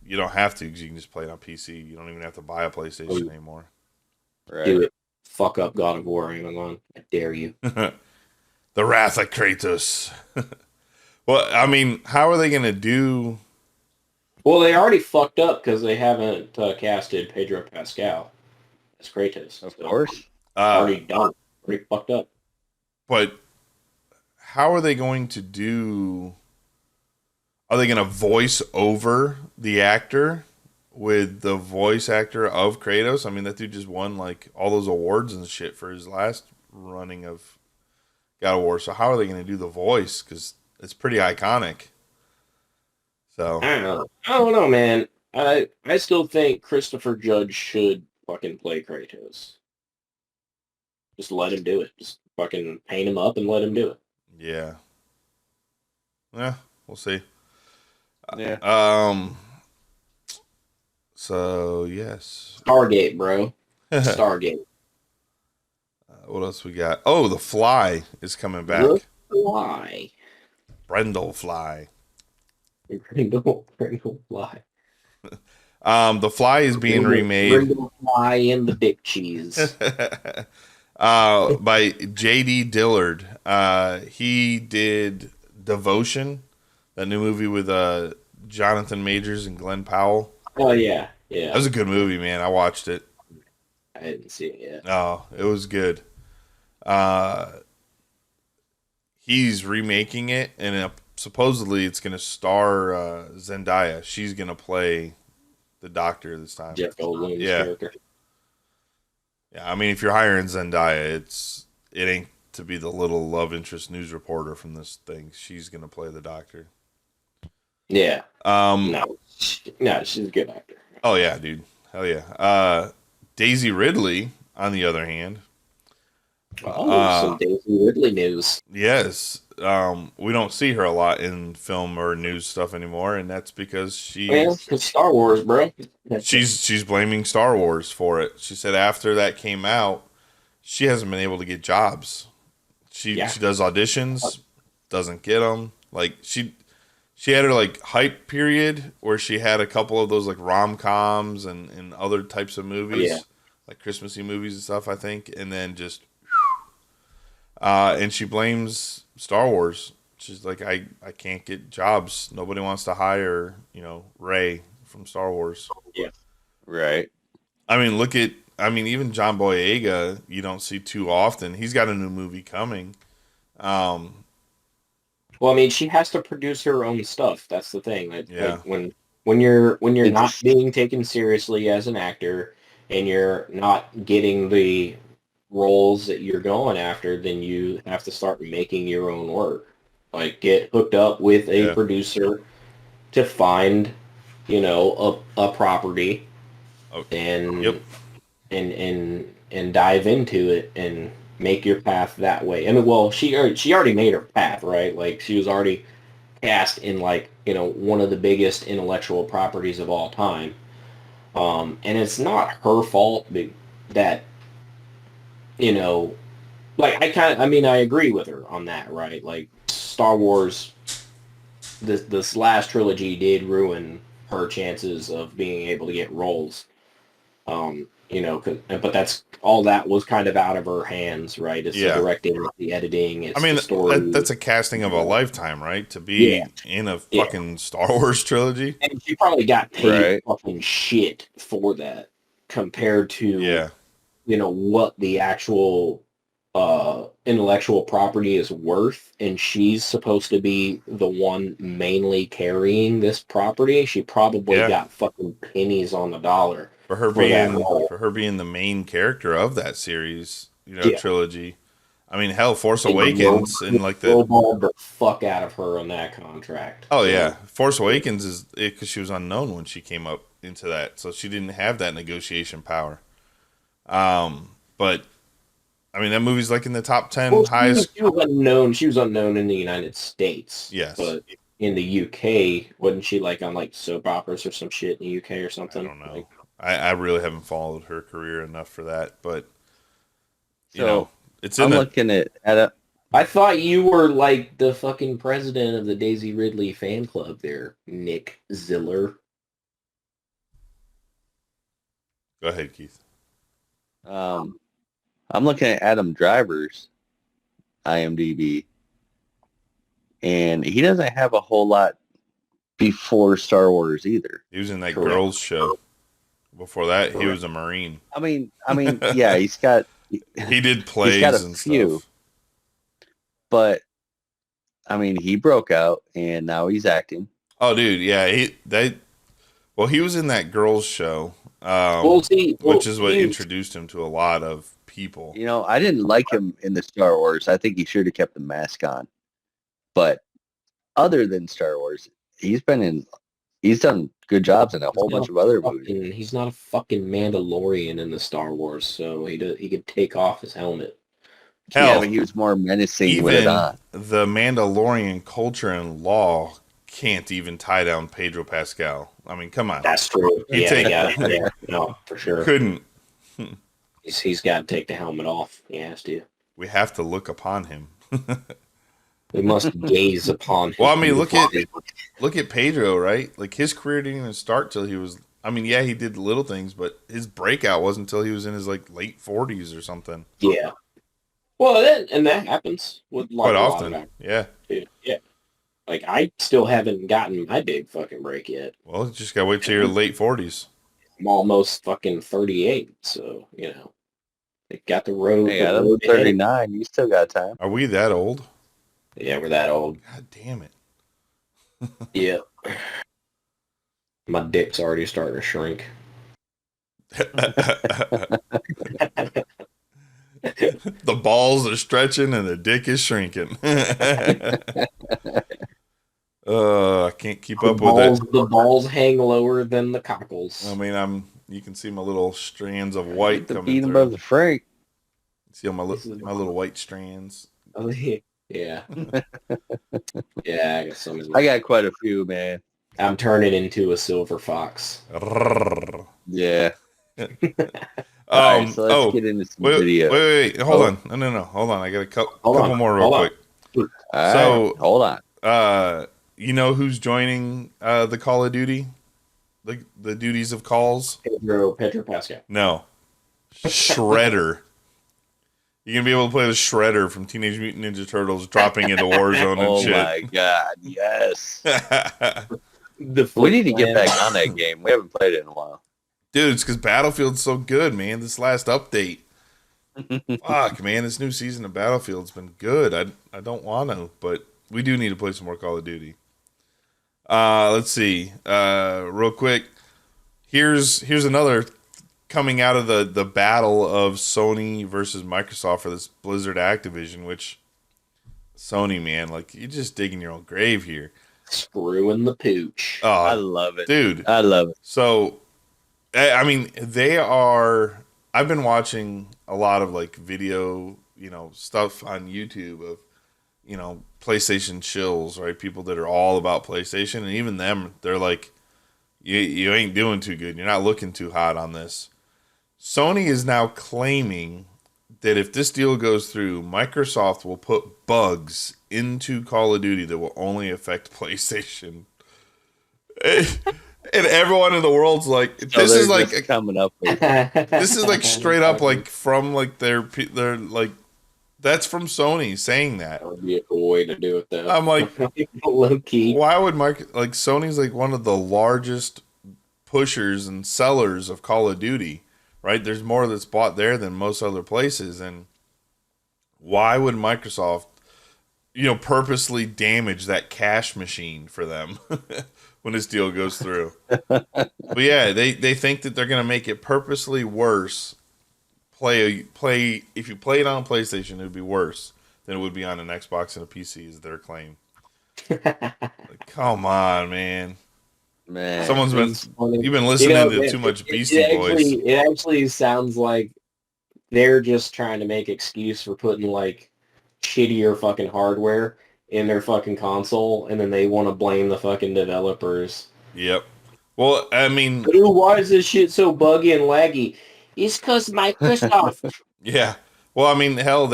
don't have to because you can just play it on PC. You don't even have to buy a PlayStation anymore. Right. Do it. Fuck up God of War, Amazon. I dare you. The Wrath of Kratos. Well, I mean, how are they going to do... Well, they already fucked up because they haven't casted Pedro Pascal as Kratos. Of course. Already done. Already fucked up. But how are they going to do... Are they going to voice over the actor with the voice actor of Kratos? I mean, that dude just won like all those awards and shit for his last running of God of War. So how are they going to do the voice? Because it's pretty iconic. So I don't know, man. I still think Christopher Judge should fucking play Kratos. Just let him do it. Just fucking paint him up and let him do it. Yeah. Yeah, we'll see. Yeah. So yes. Stargate, bro. Stargate. What else we got? Oh, The Fly is coming back. The Fly. Brendel Fly. Brendel Fly. The Fly is being remade. Brendel Fly and the Dick Cheese. By J.D. Dillard. He did Devotion, that new movie with Jonathan Majors and Glenn Powell. Oh, yeah. Yeah. That was a good movie, man. I watched it. I didn't see it yet. Oh, it was good. He's remaking it, and supposedly it's going to star Zendaya. She's going to play the doctor this time. Jeff Goldblum's character. Yeah, I mean, if you're hiring Zendaya, it ain't to be the little love interest news reporter from this thing. She's gonna play the doctor. Yeah. No, she's a good actor. Oh yeah, dude. Hell yeah. Daisy Ridley, on the other hand. Some Daisy Ridley news. Yes. We don't see her a lot in film or news stuff anymore, and that's because it's Star Wars, bro. She's blaming Star Wars for it. She said after that came out, she hasn't been able to get jobs. She does auditions, doesn't get them. Like she had her like hype period where she had a couple of those like rom-coms and other types of movies, like Christmassy movies and stuff, I think, and then just and she blames Star Wars. She's like, I can't get jobs. Nobody wants to hire, Rey from Star Wars. Yeah. Right. I mean, even John Boyega, you don't see too often. He's got a new movie coming. Well, I mean, she has to produce her own stuff. That's the thing. Like when you're not being taken seriously as an actor and you're not getting the roles that you're going after, then you have to start making your own work. Like get hooked up with a producer to find, a property and dive into it and make your path that way. I mean, well, she already made her path, right? Like she was already cast in one of the biggest intellectual properties of all time. And it's not her fault that I agree with her on that, right? Like Star Wars, this last trilogy did ruin her chances of being able to get roles. But that's all that was kind of out of her hands, right? It's the directing, the editing, it's the story. That's a casting of a lifetime, right? To be in a fucking Star Wars trilogy. And she probably got paid fucking shit for that compared to what the actual intellectual property is worth, and she's supposed to be the one mainly carrying this property. She probably got fucking pennies on the dollar. for her being the main character of that series, trilogy. I mean, hell, Force Awakens and like the fuck out of her on that contract. Oh yeah, Force Awakens is because she was unknown when she came up into that, so she didn't have that negotiation power. But I mean, that movie's like in the top 10 highest. She was unknown. She was unknown in the United States. Yes, but in the UK, wasn't she like on like soap operas or some shit in the UK or something? I don't know. I really haven't followed her career enough for that, but it's in. I'm looking at a. I thought you were like the fucking president of the Daisy Ridley fan club there, Nick Ziller. Go ahead, Keith. I'm looking at Adam Driver's IMDb, and he doesn't have a whole lot before Star Wars either. He was in that Girls show. Before that, he was a Marine. I mean, yeah, he's got. He did plays and stuff. But I mean, he broke out, and now he's acting. Oh, dude, yeah, he was in that Girls show, which is what introduced him to a lot of people. I didn't like him in the Star Wars. I think he should have kept the mask on. But other than Star Wars, he's done good jobs in a whole bunch of other movies. He's not a fucking Mandalorian in the Star Wars, so he could take off his helmet. Hell, yeah, but he was more menacing with it on. The Mandalorian culture and law can't even tie down Pedro Pascal. I mean, come on. That's true. No, for sure. Couldn't. He's got to take the helmet off. He has to. We have to look upon him. We must gaze upon him. Well, I mean, look at Pedro, right? Like, his career didn't even start till he was... I mean, yeah, he did little things, but his breakout wasn't until he was in his, like, late 40s or something. Yeah. Well, that happens with quite often. Yeah. Yeah. Like, I still haven't gotten my big fucking break yet. Well, you just gotta wait till your late 40s. I'm almost fucking 38, so, it got the road. Hey, I'm 39. You still got time. Are we that old? Yeah, we're that old. God damn it. Yeah. My dick's already starting to shrink. The balls are stretching and the dick is shrinking. I can't keep up with it. The balls hang lower than the cockles. I mean, you can see my little strands of white coming through. Above the Frank. See all my little white strands. Oh, yeah. Yeah, I got some. I got quite a few, man. I'm turning into a silver fox. Yeah. All right, so let's get into some video. Wait. Hold on. No. Hold on. I got a couple more real quick. All right, hold on. You know who's joining the Call of Duty? The duties of calls? Pedro Pascal. No. Shredder. You're going to be able to play the Shredder from Teenage Mutant Ninja Turtles dropping into Warzone and shit. Oh my god, yes. We need to get back on that game. We haven't played it in a while. Dude, it's because Battlefield's so good, man. This last update. Fuck, man. This new season of Battlefield's been good. I don't want to, but we do need to play some more Call of Duty. Let's see. Real quick. Here's another coming out of the battle of Sony versus Microsoft for this Blizzard Activision, which Sony, man, like, you're just digging your own grave here. Screwing the pooch. Oh, I love it. Dude. I love it. So, I mean, I've been watching a lot of like video, stuff on YouTube of, PlayStation shills, right? People that are all about PlayStation, and even them, they're like, you ain't doing too good. You're not looking too hot on this. Sony is now claiming that if this deal goes through, Microsoft will put bugs into Call of Duty that will only affect PlayStation. And everyone in the world's like, this is like coming up. This is like straight up like from like their like, that's from Sony saying that. That would be a cool way to do it, though. I'm like, low key. Why would Sony's like one of the largest pushers and sellers of Call of Duty, right? There's more that's bought there than most other places, and why would Microsoft purposely damage that cash machine for them when this deal goes through. But yeah, they think that they're going to make it purposely worse. If you play it on a PlayStation, it would be worse than it would be on an Xbox and a PC, is their claim. Like, come on, man. Someone's you've been listening to too much Beastie Boys. It actually sounds like they're just trying to make excuse for putting like shittier fucking hardware in their fucking console, and then they want to blame the fucking developers. Yep. Well, I mean, why is this shit so buggy and laggy? It's because Microsoft. Yeah. Well, I mean, hell,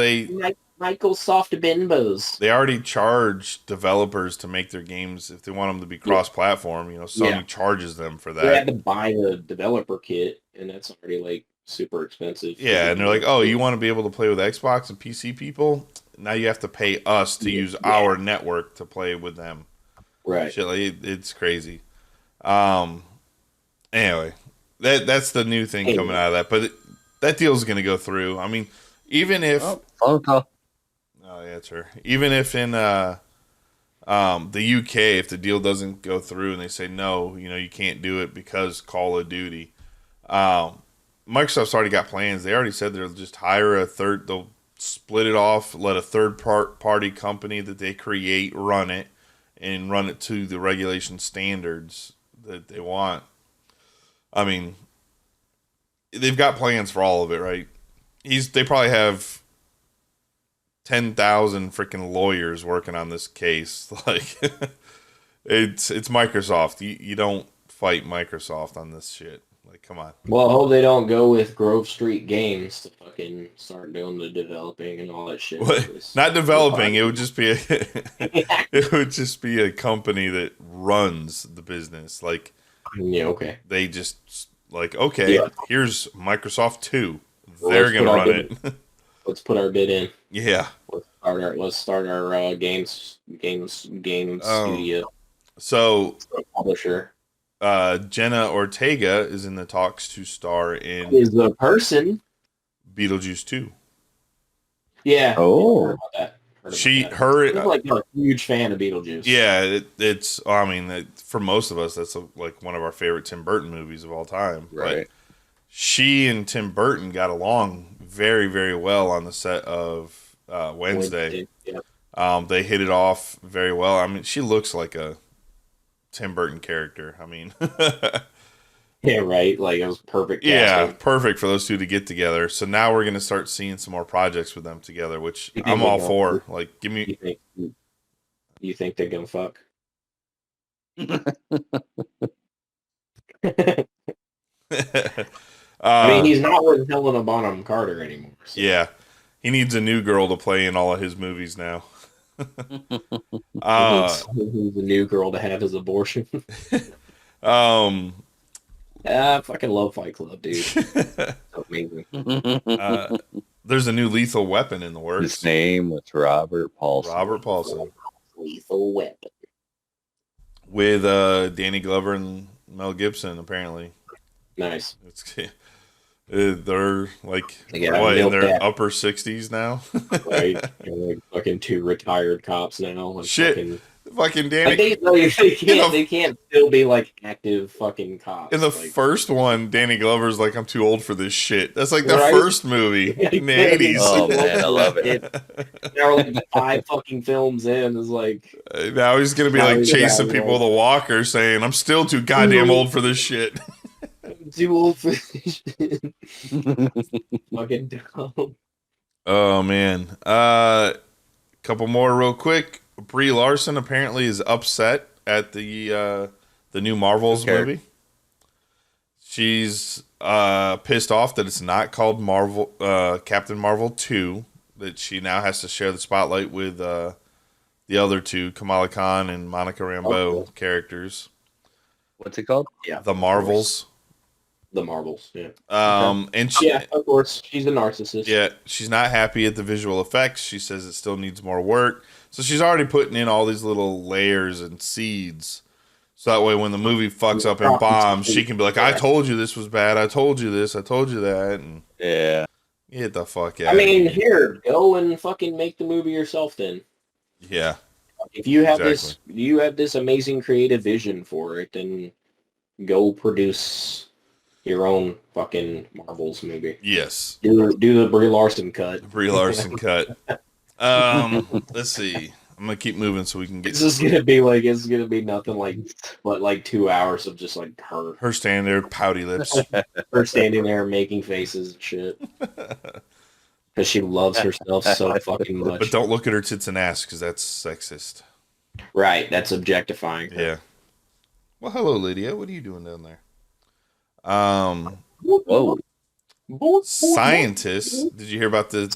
Microsoft bimbos. They already charge developers to make their games if they want them to be cross-platform. Sony charges them for that. They had to buy the developer kit, and that's already like super expensive. Yeah, and they're like, "Oh, you want to be able to play with Xbox and PC people? Now you have to pay us to use our network to play with them." Right. Shit, like, it's crazy. Anyway, that's the new thing coming out of that, but that deal's going to go through. I mean, even if phone call. Oh, yeah, it's her. Even if in the UK, if the deal doesn't go through and they say no, you can't do it because Call of Duty. Microsoft's already got plans. They already said they'll just hire they'll split it off, let a third party company that they create run it, and run it to the regulation standards that they want. I mean, they've got plans for all of it, right? They probably have 10,000 freaking lawyers working on this case. Like, it's Microsoft. You don't fight Microsoft on this shit. Like, come on. Well, I hope they don't go with Grove Street Games to fucking start doing the developing and all that shit. Not developing. It would just be a company that runs the business. Like, yeah, okay. They just like, okay, here's Microsoft 2. They're gonna run it. Let's put our bid in. Yeah. Let's start our games studio. So publisher. Jenna Ortega is in the talks to star in Is the person Beetlejuice 2. Yeah. Oh. I'm like a huge fan of Beetlejuice. Yeah, it's. I mean, for most of us, that's like one of our favorite Tim Burton movies of all time. Right. But she and Tim Burton got along very, very well on the set of Wednesday. Yeah. They hit it off very well. I mean, she looks like a Tim Burton character. I mean, yeah, right. Like, it was perfect. Yeah, perfect for those two to get together. So now we're gonna start seeing some more projects with them together, which I'm all for. Like, give me. You think they're gonna fuck? I mean, he's not with Helena Bonham Carter anymore. So. Yeah, he needs a new girl to play in all of his movies now. He needs a new girl to have his abortion. I fucking love Fight Club, dude. So amazing. There's a new Lethal Weapon in the works. His name was Robert Paulson. Robert Paulson. Lethal Weapon. With Danny Glover and Mel Gibson, apparently. Nice. They're like in their upper 60s now. Right. They're like fucking two retired cops now. Like shit. Fucking Danny. They can't still be like active fucking cops. In the first one, Danny Glover's like, I'm too old for this shit. That's like the first movie in the 80s. Oh man, I love it. Now we're like 5 fucking films in. Is like now he's gonna be like chasing people with a walker, saying, "I'm still too goddamn old for this shit." I'm too old for this shit. Fucking dumb. Oh man. Couple more real quick. Brie Larson apparently is upset at the new Marvels movie. She's pissed off that it's not called Captain Marvel 2, that she now has to share the spotlight with the other two, Kamala Khan and Monica Rambeau characters. What's it called? Yeah, The Marvels. The Marvels, yeah. And she, yeah, of course, she's a narcissist. Yeah, she's not happy at the visual effects. She says it still needs more work. So she's already putting in all these little layers and seeds. So that way when the movie fucks up and bombs, she can be like, I told you this was bad. I told you this. I told you that. And yeah. Get the fuck out. I mean, here, go and fucking make the movie yourself then. Yeah. If you have this amazing creative vision for it, then go produce your own fucking Marvels movie. Yes. Do the Brie Larson cut. The Brie Larson cut. Let's see. I'm gonna keep moving so we can get. It's just gonna be like nothing but 2 hours of just like her standing there, pouty lips, her standing there making faces and shit, because she loves herself so fucking much. But don't look at her tits and ass because that's sexist. Right, that's objectifying her. Yeah. Well, hello, Lydia. What are you doing down there? Whoa. Scientists. Did you hear about the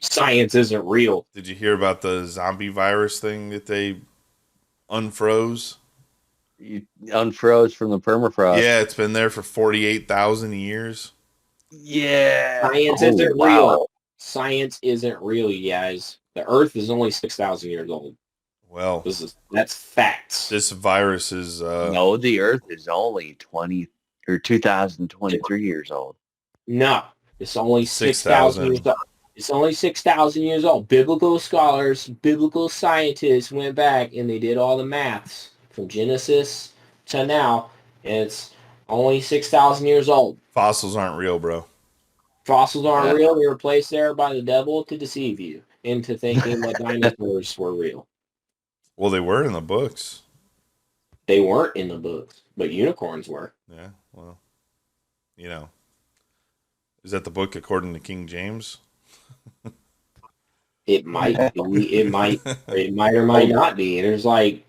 Science isn't real. Did you hear about the zombie virus thing that they unfroze? You unfroze from the permafrost. Yeah, it's been there for 48,000 years. Yeah. Science isn't real. Science isn't real, you guys. The Earth is only 6,000 years old. Well, that's facts. This virus is no, the Earth is only 2023 years old. No, it's only 6,000 years old. It's only 6,000 years old. Biblical scholars, biblical scientists went back and they did all the maths from Genesis to now, and it's only 6,000 years old. Fossils aren't real, bro. Fossils aren't real. They were placed there by the devil to deceive you into thinking that dinosaurs were real. Well, they were in the books. They weren't in the books, but unicorns were. Yeah, well, is that the book according to King James? It might be. It might or might not be. There's like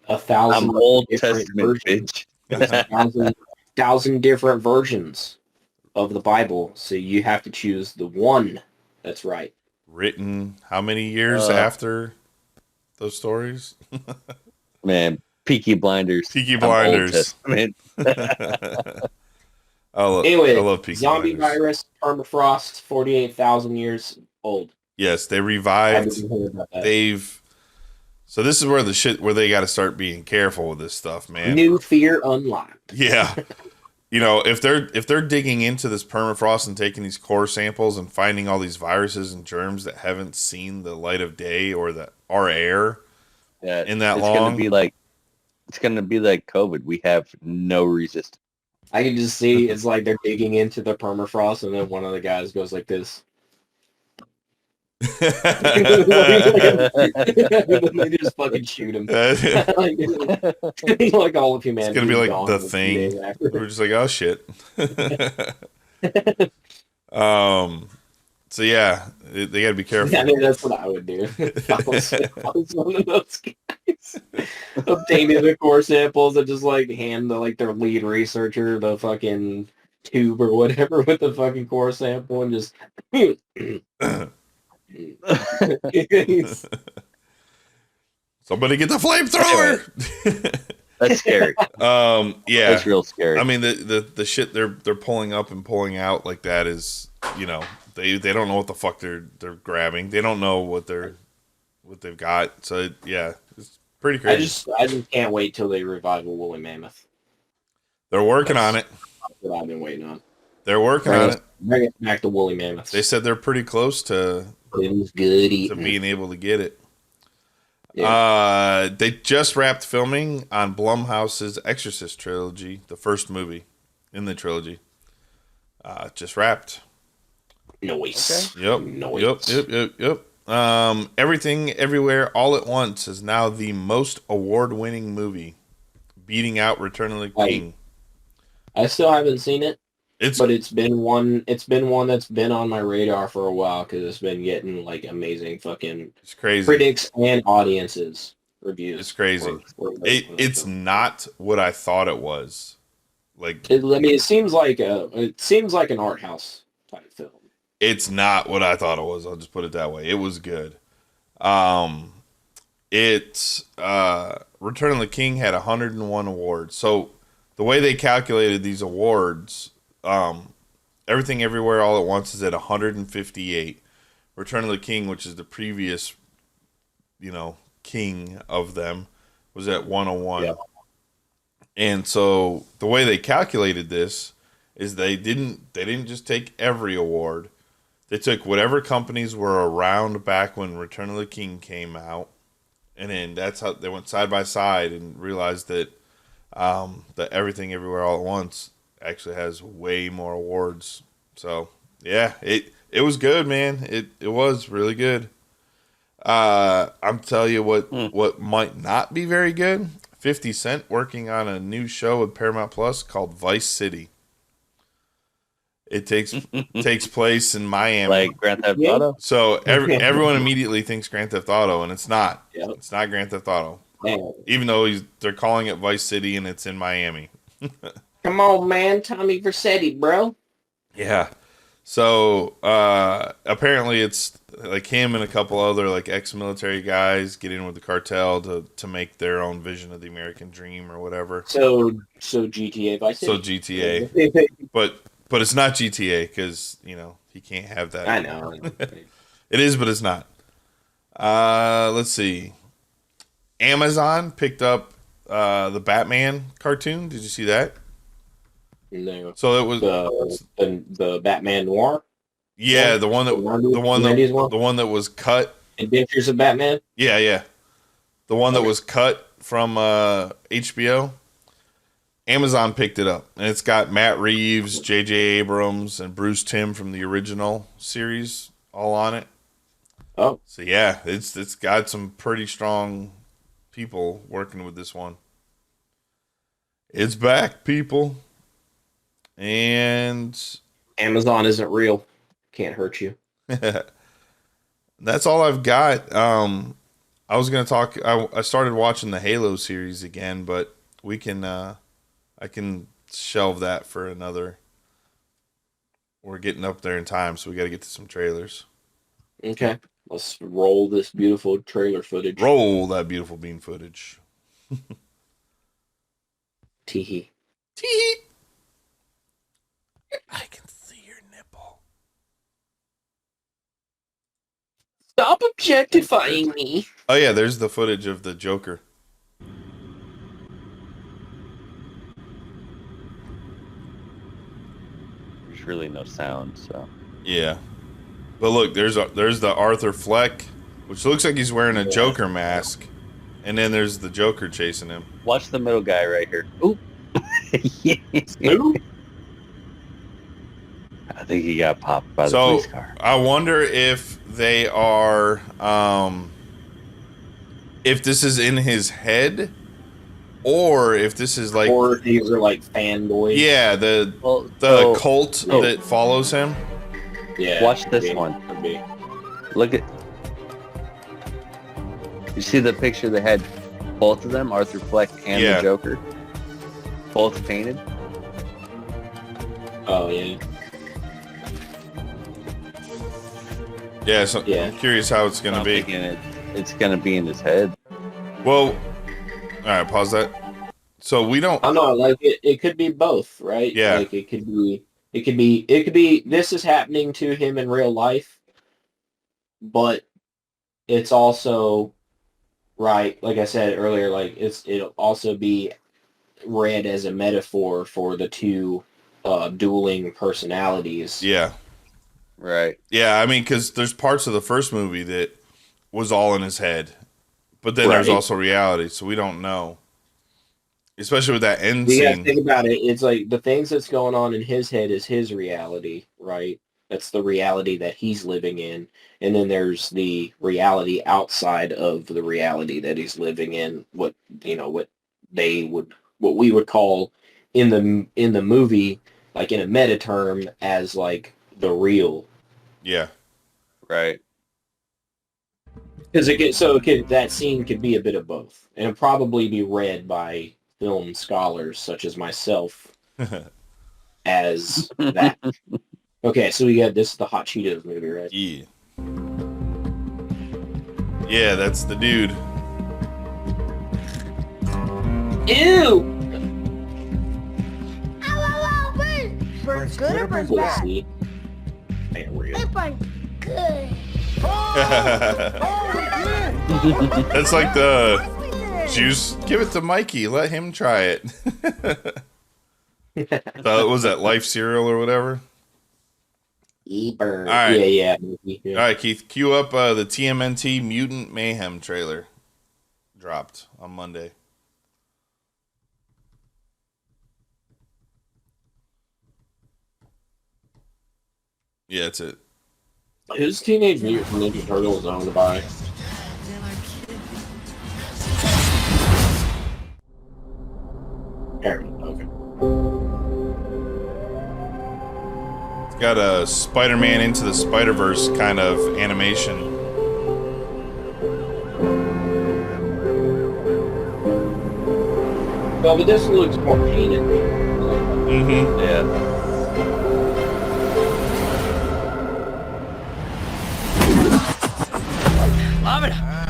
1,000 Old different Testament versions. There's 1,000 different versions of the Bible, so you have to choose the one that's right. Written how many years after those stories? Man, Peaky Blinders. Peaky Blinders. Man. I love Peaky zombie Blinders. virus, permafrost, 48,000 years old. Yes, they revived. So this is where they got to start being careful with this stuff, man. New fear unlocked. Yeah. If they're digging into this permafrost and taking these core samples and finding all these viruses and germs that haven't seen the light of day or our air in that long, it's gonna be like COVID. We have no resistance. I can just see it's like they're digging into the permafrost, and then one of the guys goes like this. And they just fucking shoot him. Like all of humanity. It's gonna be like The Thing. We're just like, oh shit. So yeah, they got to be careful. I mean, that's what I would do. If I was one of those guys, obtaining the core samples and just like hand their lead researcher the fucking tube or whatever with the fucking core sample and just. Somebody get the flamethrower. That's scary. Yeah, that's real scary. I mean, the shit they're pulling up and pulling out like that is, they don't know what the fuck they're grabbing. They don't know what they've got. So yeah, it's pretty crazy. I just can't wait till they revive a woolly mammoth. They're working on it. That's what I've been waiting on. They're working on it. Bring it back to woolly mammoths. They said they're pretty close to being able to get it. Yeah. They just wrapped filming on Blumhouse's Exorcist trilogy, the first movie in the trilogy. Just wrapped. Noise. Yep. Noise. Yep. Everything, Everywhere, All at Once is now the most award-winning movie, beating out Return of the King. I still haven't seen it. But it's been one that's been on my radar for a while because it's been getting like amazing fucking critics and audiences reviews. It's crazy. It's not what I thought it was. It seems like an art house type film. It's not what I thought it was. I'll just put it that way. It was good. Return of the King had 101 awards. So the way they calculated these awards. Everything Everywhere All at Once is at 158. Return of the King, which is the previous, king of them, was at 101. Yeah. And so the way they calculated this is they didn't just take every award. They took whatever companies were around back when Return of the King came out, and then that's how they went side by side and realized that that Everything Everywhere All at Once actually has way more awards. So yeah, it was good, man. It was really good. I'm telling you what might not be very good. 50 Cent working on a new show with Paramount Plus called Vice City. It takes place in Miami, like Grand Theft Auto. So everyone immediately thinks Grand Theft Auto, and it's not. Yep. It's not Grand Theft Auto, Man. even though they're calling it Vice City and it's in Miami. Come on, man, Tommy Vercetti, bro. Yeah. So apparently it's like him and a couple other like ex-military guys get in with the cartel to make their own vision of the American dream or whatever. So GTA Vice City. So GTA, but it's not GTA because he can't have that. I know. It is, but it's not. Let's see. Amazon picked up the Batman cartoon. Did you see that? No. So it was the Batman Noir. Yeah, the one that was cut. Adventures of Batman. Yeah. The one that was cut from HBO. Amazon picked it up, and it's got Matt Reeves, J.J. Abrams, and Bruce Timm from the original series all on it. Oh, so yeah, it's got some pretty strong people working with this one. It's back, people, and Amazon isn't real. Can't hurt you. That's all I've got. I was gonna talk. I started watching the Halo series again, but we can. I can shelve that for another. We're getting up there in time, so we got to get to some trailers. Okay, let's roll this beautiful trailer footage. Roll that beautiful bean footage. Teehee. Teehee. I can see your nipple. Stop objectifying me. Oh yeah, there's the footage of the Joker. There's really no sound, so yeah. But look, there's the Arthur Fleck, which looks like he's wearing a Joker mask, and then there's the Joker chasing him. Watch the middle guy right here. Oop. Who? I think he got popped by the police car. I wonder if they are, if this is in his head, or if this is like, or these are like fanboys. Yeah, the cult that follows him. Yeah. Watch this one. Look at. You see the picture that had both of them, Arthur Fleck and the Joker, both painted. Oh yeah. Yeah, so I'm curious how it's going to be. It's going to be in his head. Well, all right, pause that. So we don't. I know, like it could be both, right? Yeah. Like it could be. This is happening to him in real life, but it's also right. Like I said earlier, like it'll also be read as a metaphor for the two dueling personalities. Yeah. Right. Yeah, I mean, because there's parts of the first movie that was all in his head, but then there's also reality, so we don't know. Especially with that end scene. Yeah, think about it. It's like the things that's going on in his head is his reality, right? That's the reality that he's living in, and then there's the reality outside of the reality that he's living in. What we would call in the movie, like in a meta term, as like the real. Yeah. Right. Because that scene could be a bit of both, and it'd probably be read by film scholars such as myself as that. Okay, so we got this is the Hot Cheetos movie, right? Yeah. Yeah, that's the dude. Ew! Burns good or burns bad? Man, real. It burns good. That's like the juice. Give it to Mikey. Let him try it. Was that Life cereal or whatever? E-Bird. All right. Yeah. All right, Keith, cue up the TMNT Mutant Mayhem trailer. Dropped on Monday. Yeah, that's it. Who's Teenage Mutant Ninja Turtles owned by? Okay. It's got a Spider-Man Into the Spider-Verse kind of animation. Well, but this looks more painted. Mm-hmm. Yeah.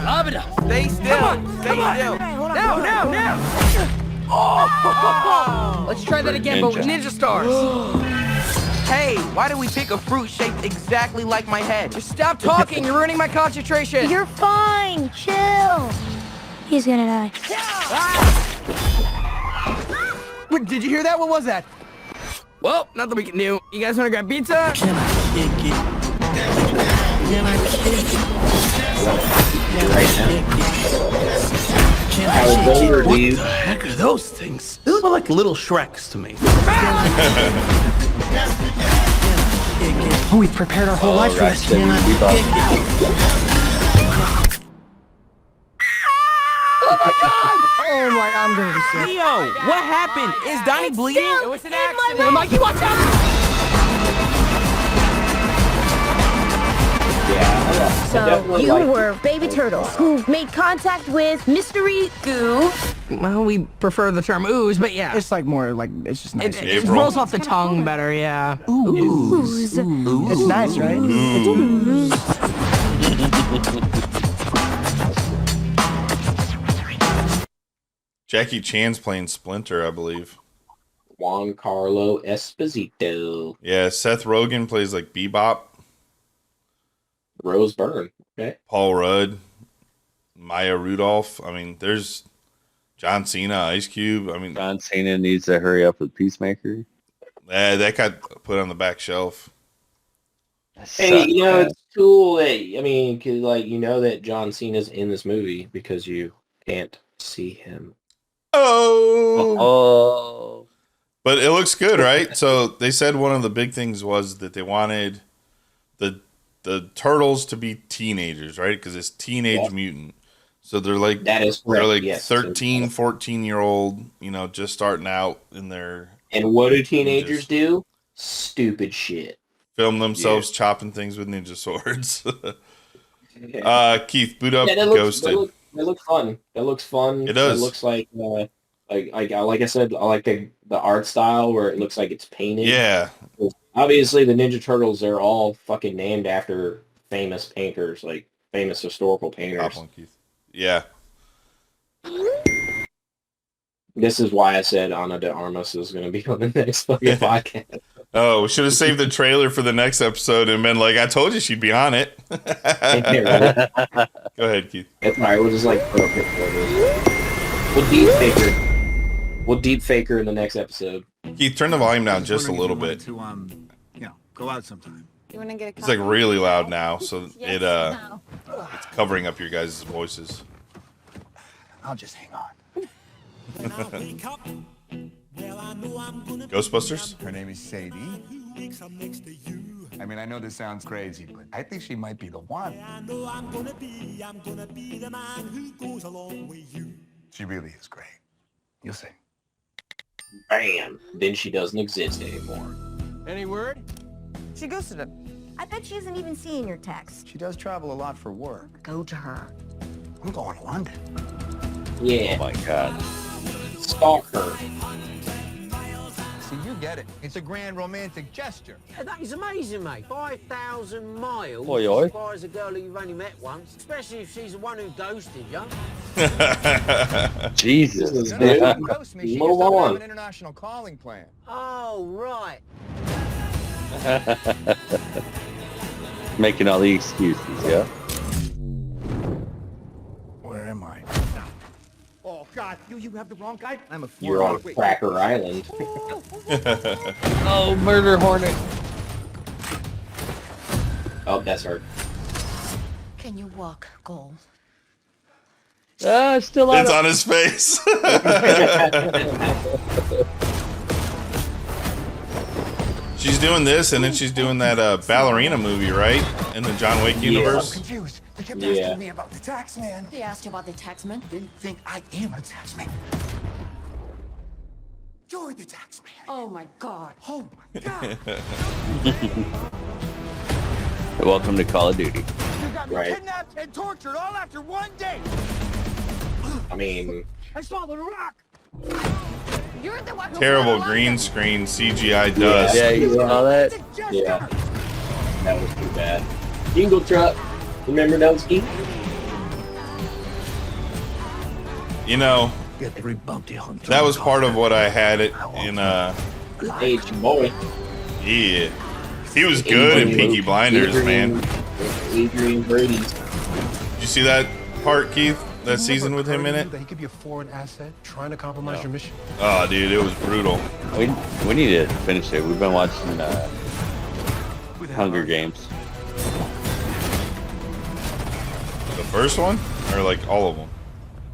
Lob it up. Stay still. Stay still. Now. Oh! Let's try that again, but with ninja stars. Hey, why did we pick a fruit shaped exactly like my head? Just stop talking. You're ruining my concentration. You're fine. Chill. He's gonna die. Wait, did you hear that? What was that? Well, nothing we can do. You guys want to grab pizza? Can I kick it? Can I kick it? What the heck are those things? They look like little Shreks to me. Oh, we prepared our whole life for this. Can I kick Oh my, I'm gonna be sick. Leo, what happened? Is Donnie bleeding? It was an accident. Mikey, watch out! So you were baby turtles who made contact with mystery goo. Well, we prefer the term ooze, but yeah. It's like more like, it's just nice. It just April. rolls off the tongue better, yeah. Ooze. It's nice, right? Jackie Chan's playing Splinter, I believe. Juan Carlo Esposito. Yeah, Seth Rogen plays like Bebop. Rose Byrne. Okay. Paul Rudd. Maya Rudolph. I mean, there's John Cena, Ice Cube. I mean, John Cena needs to hurry up with Peacemaker. That got put on the back shelf. Hey, you know, it's cool that, I mean, cause like, you know that John Cena's in this movie because you can't see him. Oh. But it looks good, right? So they said one of the big things was that they wanted the turtles to be teenagers, right? Because it's Teenage Mutant. So they're like, that is correct. They're like Yes. 13, 14-year-old, you know, just starting out in their... And what do teenagers do? Stupid shit. Film themselves chopping things with ninja swords. Keith, boot up Ghosted. Ghosted. That looks fun. That looks fun. It does. It looks like I said, I like the art style where it looks like it's painted. Yeah. Obviously, the Ninja Turtles, they're all fucking named after famous painters, like famous historical painters. Yeah. This is why I said Ana de Armas is going to be on the next fucking podcast. Oh, we should have saved the trailer for the next episode and been like, I told you she'd be on it. Go ahead, Keith. That's all right. We'll just like put up pictures. We'll deep fake her in the next episode. Keith, turn the volume down just a little bit. To go out sometime. You want to get a It's like really loud now, so it's covering up your guys' voices. I'll just hang on. Ghostbusters? Her name is Sadie. I mean, I know this sounds crazy, but I think she might be the one. I'm gonna be the man who goes along with you. She really is great. You'll see. Bam. Then she doesn't exist anymore. Any word? She ghosted him. I bet she isn't even seeing your text. She does travel a lot for work. Go to her. I'm going to London. Yeah. Oh my God. Stalk her. See, you get it. It's a grand romantic gesture. That is amazing, mate. 5,000 miles. Oi, oi. As far as a girl who you've only met once, especially if she's the one who ghosted you. Jesus. Ghost me. She Move just doesn't have on. an international calling plan. Oh, right. Making all the excuses, yeah? Where am I? Oh, God, you have the wrong guy? I'm a fool. You're on Cracker Island. Oh, murder hornet. Oh, that's her. Can you walk, Gold? Still on. It's on his face. She's doing this, and then she's doing that ballerina movie, right? In the John Wick universe. I'm confused. They kept Yeah. asking me about the tax man. They asked you about the taxman. They think I am a tax man. You're the tax man. Oh my God. Oh my God. Welcome to Call of Duty. You got me Right. kidnapped and tortured all after one day. I mean, I saw the rock. You're the one who Terrible green screen CGI dust. Yeah, you saw that? yeah. That was too bad. Jingle truck. Remember those geeks? You know, Every bounty hunter. that was part of what I had it in. Age boy. Yeah, he was good in Peaky Blinders, man. Adrian Brady. Did you see that part, Keith? That season with him in it? That he could be a foreign asset trying to compromise your mission. Oh, dude, it was brutal. We need to finish it. We've been watching Hunger Games. The first one, or like all of them?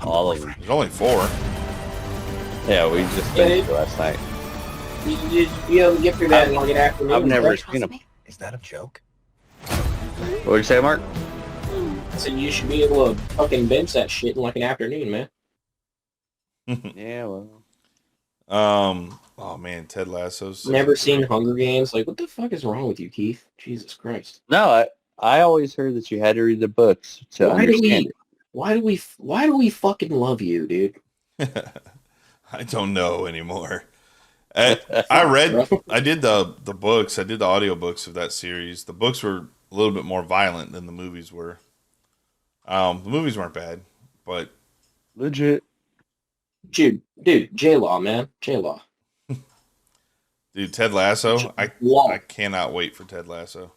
All of them. There's only 4. Yeah, we just finished it last night. You be able to get through that in like an afternoon. I've never right? seen them. Is that a joke? What would you say, Mark? So you should be able to fucking bench that shit in like an afternoon, man. Yeah, well. Oh man, Ted Lasso's. Never seen Hunger Games. Like, what the fuck is wrong with you, Keith? Jesus Christ. No, I always heard that you had to read the books to understand it. Why do we fucking love you, dude? I don't know anymore. I did the books. I did the audiobooks of that series. The books were a little bit more violent than the movies were. The movies weren't bad, but legit. Dude, J-Law, man. J-Law. Dude, Ted Lasso. I cannot wait for Ted Lasso.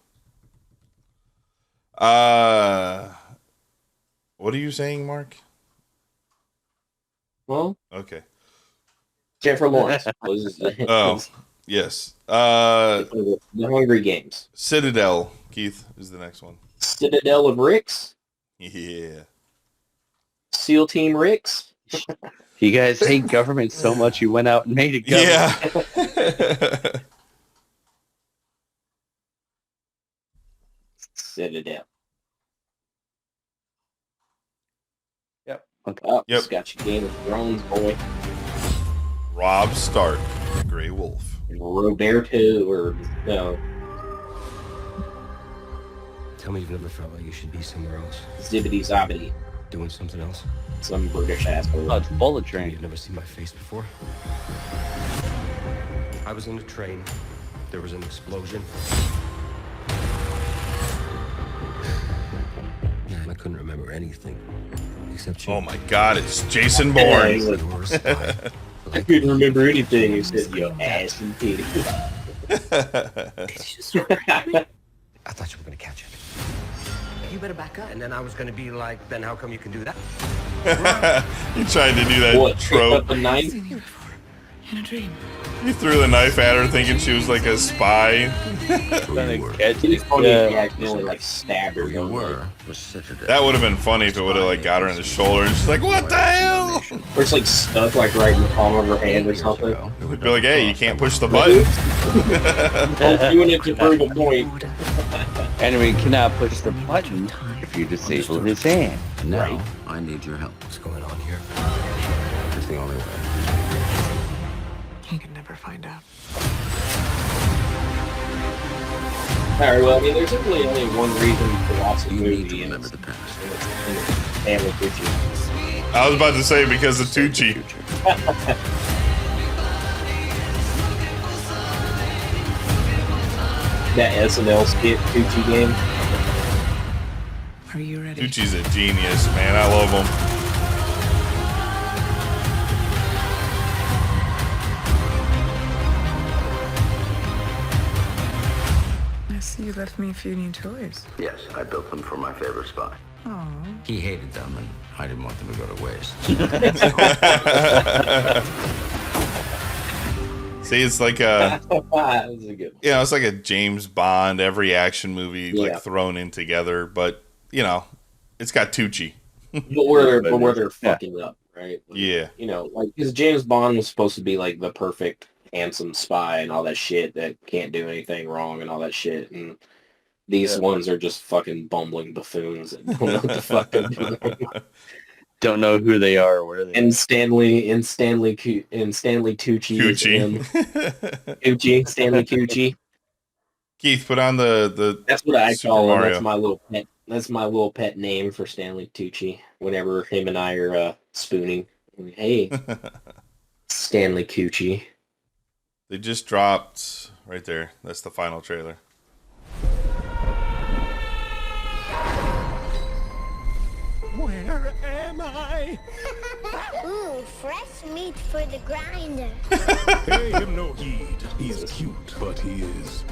What are you saying, Mark? Well, okay. Jennifer Lawrence. Oh, yes. The Hungry Games. Citadel, Keith, is the next one. Citadel of Ricks. Yeah. SEAL Team Ricks. You guys hate government so much you went out and made it government. Yeah. Citadel. Yep. Okay. Oh, Yep. it's got your Game of Thrones, boy. Robb Stark, the Grey Wolf. Roberto, or no. Tell me you've never felt like you should be somewhere else. Zibbity Zobbity. Doing something else. Some British asshole. Oh, it's Bullet Train. You've never seen my face before. I was in a train. There was an explosion. And I couldn't remember anything. Except you. Oh my god, it's Jason Bourne. I couldn't remember anything. You said your ass and titty. I thought you were going to catch it. You better back up. And then I was going to be like, then how come you can do that? You tried to do that What, trope. up the knife? In a dream. You threw the knife at her thinking she was like a spy. It's funny if you accidentally like stabbed her. You were. That would have been funny if it would have like got her in the shoulder and she's like, what the hell? Or it's like stuck like right in the palm of her hand or something. It would be like, hey, you can't push the button. I'm doing it to prove a point. Enemy cannot push the button if you disable his hand. Now, I need your help. What's going on here? It's the only way. You can never find out. Alright, well, I mean, there's really only one reason to watch the You need to movie, and remember it's the past. Stanley Tucci. I was about to say because of Tucci. That SNL skit, Tucci game. Are you ready? Tucci's a genius, man. I love him. I see you left me a few new toys. Yes, I built them for my favorite spot. Oh. He hated them, and I didn't want them to go to waste. See, it's like a, That's a good one. it's like a James Bond, every action movie like thrown in together, but it's got Tucci. But where they're fucking up, right? Like, Yeah. Like because James Bond was supposed to be like the perfect handsome spy and all that shit that can't do anything wrong and all that shit, and these ones are just fucking bumbling buffoons that don't know what the fuck they're doing. Don't know who they are or where they And Stanley Tucci Tucci, Stanley Tucci. Keith, put on the That's what I Super call him. Mario. That's my little pet. That's my little pet name for Stanley Tucci. Whenever him and I are spooning, hey, Stanley Tucci. They just dropped right there. That's the final trailer. Where am I? Ooh, fresh meat for the grinder. Pay him no heed. He's cute, but he is.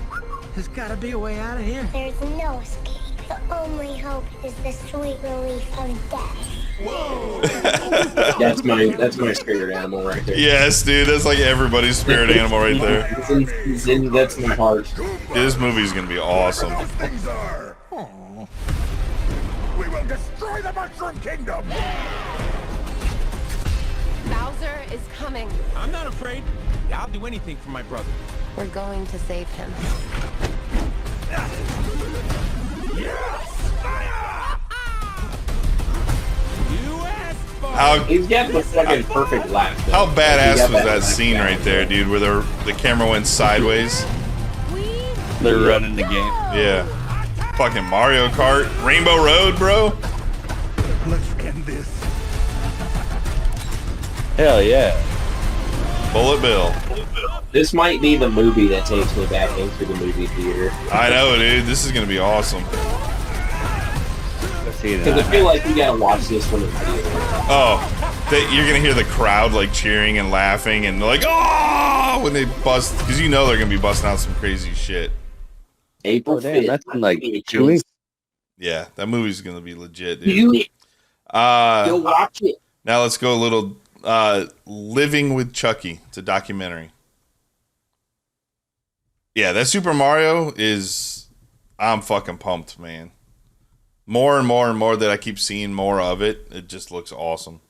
There's gotta be a way out of here. There's no escape. The only hope is the sweet relief of death. Whoa! That's my spirit animal right there. Yes, dude. That's like everybody's spirit animal right there. That's my heart. This movie's gonna be awesome. Things are. Oh. We will destroy the Mushroom Kingdom. Bowser is coming. I'm not afraid. I'll do anything for my brother. We're going to save him. Yes! He's got the fucking perfect laugh. How badass was that scene right there, dude? Where the camera went sideways. They're running the game. Yeah. Fucking Mario Kart, Rainbow Road, bro. Let's end this. Hell yeah. Bullet Bill. This might be the movie that takes me back into the movie theater. I know, dude. This is gonna be awesome. Because I feel like you gotta watch this from the theater. Oh, you're gonna hear the crowd like cheering and laughing and like, oh, when they bust, because they're gonna be busting out some crazy shit. April 5th. That's in like 2 weeks. Yeah, that movie's gonna be legit, You dude. go watch it. Now let's go a little Living with Chucky. It's a documentary. Yeah, that Super Mario I'm fucking pumped, man. More and more and more that I keep seeing more of it, it just looks awesome.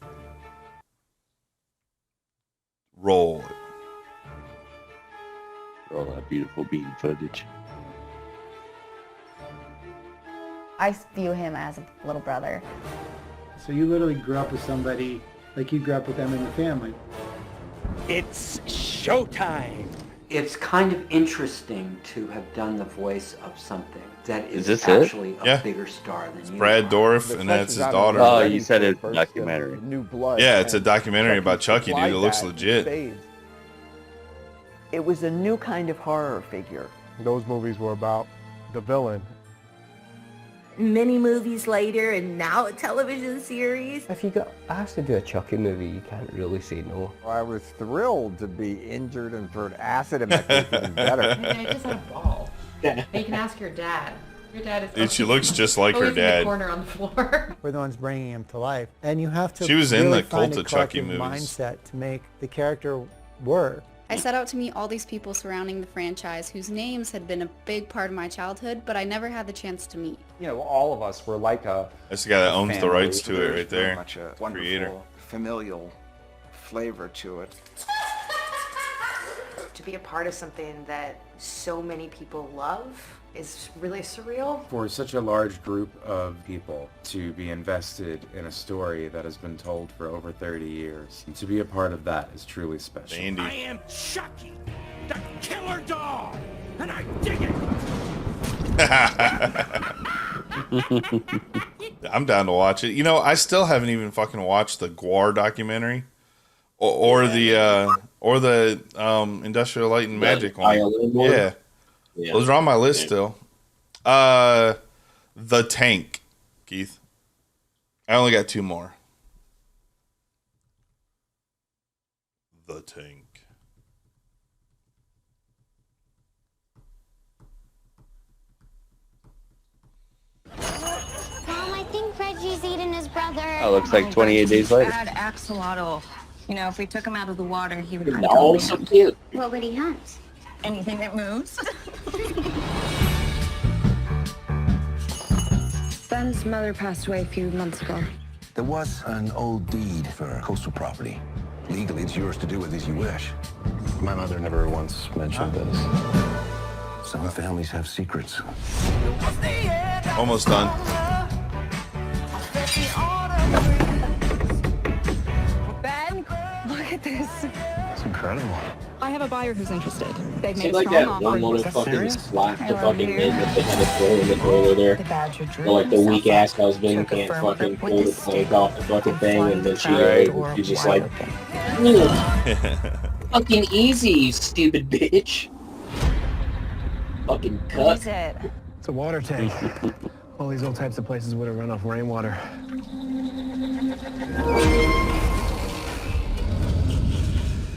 Roll it. Roll that beautiful bean footage. I view him as a little brother. So you literally grew up with somebody like you grew up with them in the family. It's showtime. It's kind of interesting to have done the voice of something that is this actually it? a bigger star than you. Brad Dorff, and that's his daughter. Oh, you said it's a documentary. Yeah, it's a documentary about Chucky, dude. It looks legit. It was a new kind of horror figure. Those movies were about the villain. Many movies later, and now a television series. If you got asked to do a Chucky movie, you can't really say no. I was thrilled to be injured and thrown acid in my face even better. I just had a ball. You can ask your dad. Your dad is. Dude, she looks just like her always in dad. the corner on the floor. We're the ones bringing him to life, and you have to. She was in really the Cult find a of Chucky collective movies. mindset to make the character work. I set out to meet all these people surrounding the franchise whose names had been a big part of my childhood, but I never had the chance to meet. You know, all of us were like That's the guy that owns the family. rights to it right there. Much a Creator. wonderful familial flavor to it. To be a part of something that so many people love is really surreal. For such a large group of people to be invested in a story that has been told for over 30 years, and to be a part of that is truly special. I am Chucky, the killer dog, and I dig it. I'm down to watch it. You know, I still haven't even fucking watched the Guar documentary, or the Industrial Light and Magic one. Yeah. Those are on my list still. The Tank, Keith. I only got 2 more. The Tank. Mom, I think Reggie's eating his brother. Oh, looks like 28 days later. Bad axolotl. You know, if we took him out of the water, he would. Oh, so cute. We're What would he hunt? Anything that moves. Ben's mother passed away a few months ago. There was an old deed for coastal property. Legally, it's yours to do with as you wish. My mother never once mentioned this. Some families have secrets. Almost done. Ben, look at this. It's incredible. I have a buyer who's interested. They've See, made like strong that one offers. motherfucking slap the fucking mid that they had to throw in the trailer there. Or like the weak ass husband can't fucking pull the plank off the fucking thing, and then she's just like, fucking easy, you stupid bitch. Fucking cut. It's a water tank. All these old types of places would have run off rainwater.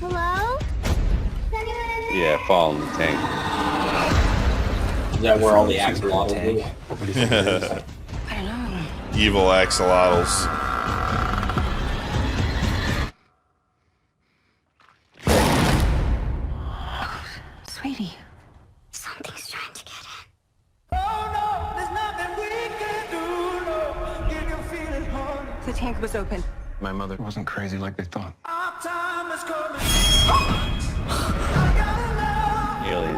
Hello? Yeah, fall in the tank. Is that where all the axolotls live? I don't know. Evil axolotls. Sweetie, something's trying to get in. The tank was open. My mother wasn't crazy like they thought. Alien.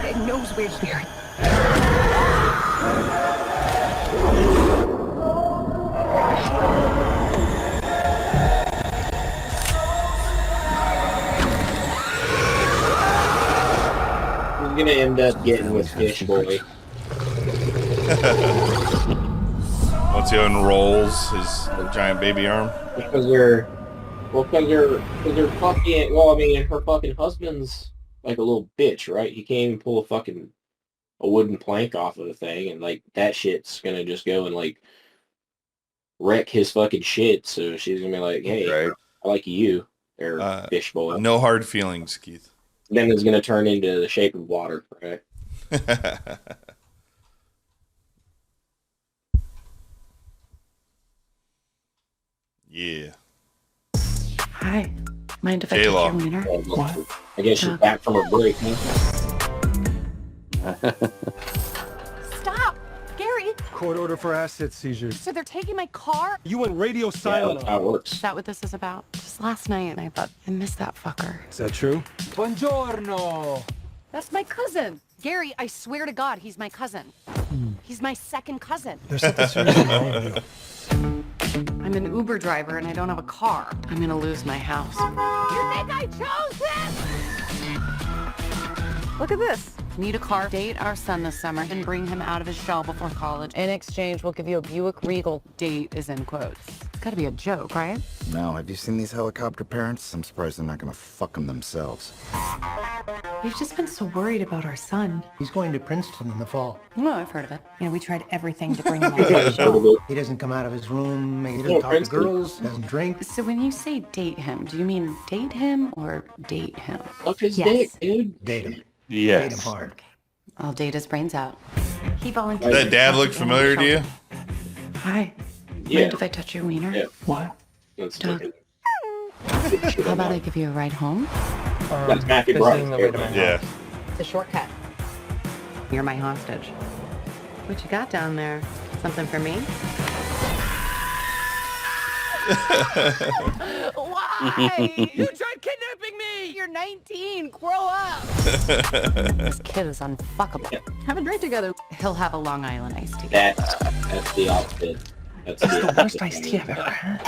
It knows we're here. He's gonna end up getting with Fish Boy. Once he unrolls his giant baby arm. Because they're fucking, well, I mean, her fucking husband's like a little bitch, right? He can't even pull a wooden plank off of the thing, and like that shit's gonna just go and like wreck his fucking shit. So she's gonna be like, "Hey, right. I like you, there, Fish Boy." No hard feelings, Keith. Then it's gonna turn into The Shape of Water, right? Yeah. Hi. Mind if I J-Lo. take your wiener? What? I guess she's back from her break, huh? Stop! Gary! Court order for asset seizures. So they're taking my car? You went radio silent. That's how it works. Is that what this is about? Just last night, I thought, I missed that fucker. Is that true? Buongiorno. That's my cousin. Gary, I swear to God, he's my cousin. He's my second cousin. There's something seriously wrong with you. I'm an Uber driver and I don't have a car. I'm gonna lose my house. You think I chose this? Look at this. Need a car, date our son this summer, and bring him out of his shell before college. In exchange, we'll give you a Buick Regal. Date is in quotes. It's gotta be a joke, right? No, have you seen these helicopter parents? I'm surprised they're not gonna fuck them themselves. We've just been so worried about our son. He's going to Princeton in the fall. No, I've heard of it. You know, we tried everything to bring him out of his shell. He doesn't come out of his room. He doesn't talk to girls. Doesn't drink. So when you say date him, do you mean date him or date him? Fuck his Yes. dick, dude. Date him. Yes. Date him hard. I'll date his brains out. He volunteered. Does that dad look familiar to you? Hi. Yeah. Mind if I touch your wiener? Yeah. What? Let's Dog. look at How about I give you a ride home? That's Matthew Bryant. Yeah. It's a shortcut. You're my hostage. What you got down there? Something for me? Why? You tried kidnapping me! You're 19. Grow up! This kid is unfuckable. Have a drink together. He'll have a Long Island iced tea. That's the opposite. That's the Worst iced tea I've ever had.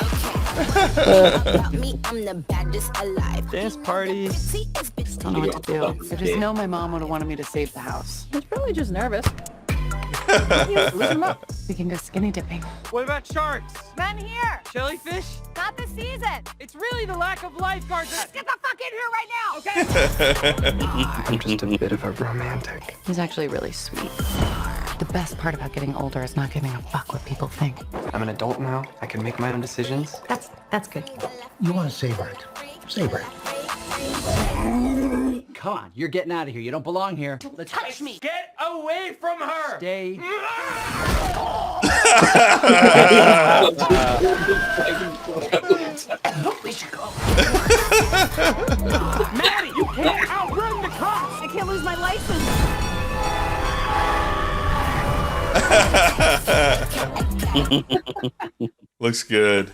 Dance party. Don't know what to do. I just know my mom would have wanted me to save the house. He's probably just nervous. Loosen him up. We can go skinny dipping. What about sharks? Men here. Jellyfish? Not the season. It's really the lack of lifeguards. Let's get the fuck in here right now. Okay. I'm just a bit of a romantic. He's actually really sweet. The best part about getting older is not giving a fuck what people think. I'm an adult now. I can make my own decisions. That's good. You want to savor it. Savor it. Come on, you're getting out of here. You don't belong here. Touch me. Get away from her. Stay. We should go. Maddie, you can't outrun the cops! I can't lose my license. Looks good.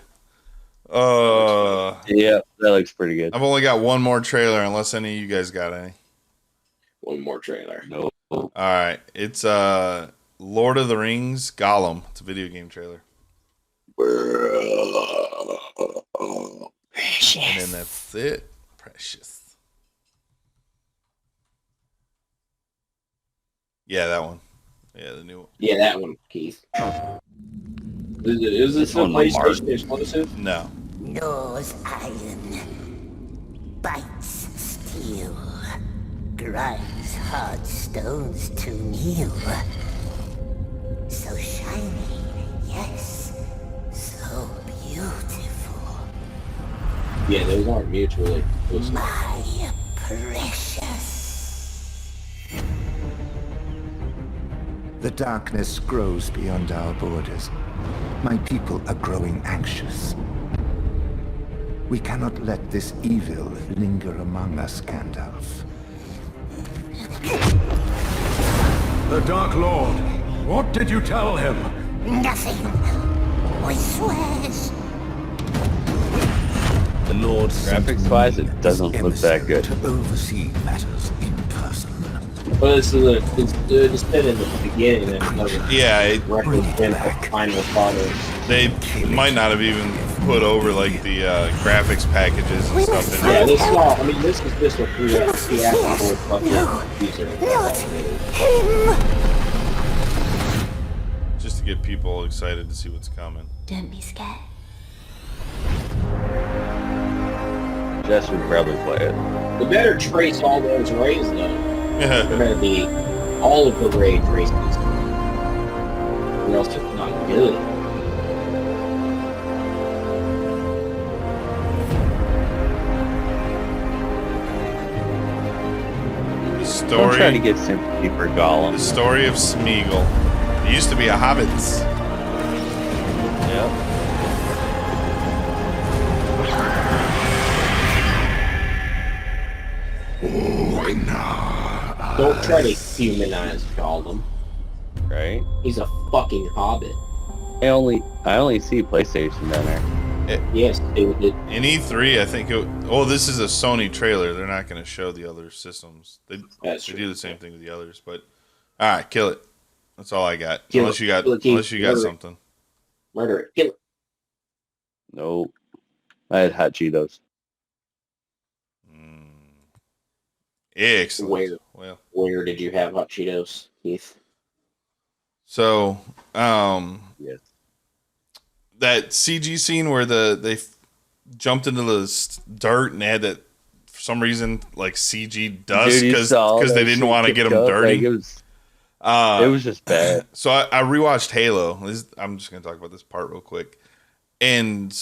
Yeah, that looks pretty good. I've only got one more trailer, unless any of you guys got any. One more trailer. No. All right, it's Lord of the Rings Gollum. It's a video game trailer. Precious. And then that's it. Precious. Yeah, that one. Yeah, the new one. Yeah, that one, Keith. Is this a PlayStation exclusive? No. Nose iron. Bites steel. Grinds hard stones to kneel. So shiny, yes. So beautiful. Yeah, those aren't mutually exclusive. My precious. The darkness grows beyond our borders. My people are growing anxious. We cannot let this evil linger among us, Gandalf. The Dark Lord. What did you tell him? Nothing. I swears. The Lord graphics-wise, it doesn't look that good. To oversee matters in person. Well, it's been in the beginning. Yeah, final product. They might not have even put over like the graphics packages and stuff in Yeah, there. this is all. I mean, this is just a theatrical user. Just to get people excited to see what's coming. Don't be scared. Jess would probably play it. We better trace all those rays, though. They're going to be all of the ray traces. Or else it's not good. The story. I'm trying to get sympathy for Gollum. The story of Smeagol. It used to be a hobbit. Yep. Don't try to humanize Gollum. Right? He's a fucking hobbit. I only see PlayStation down there. Yes, in E3, I think. This is a Sony trailer. They're not going to show the other systems. They do the same thing with the others. But all right, kill it. That's all I got. Unless you got something. Murder it. Kill it. Nope. I had hot Cheetos. Excellent. Where did you have hot Cheetos, Keith? So, yes. That CG scene where they jumped into the dirt and they had that, for some reason, like CG dust because they didn't want to get them dirty. Like it was just bad. So I rewatched Halo. I'm just going to talk about this part real quick. And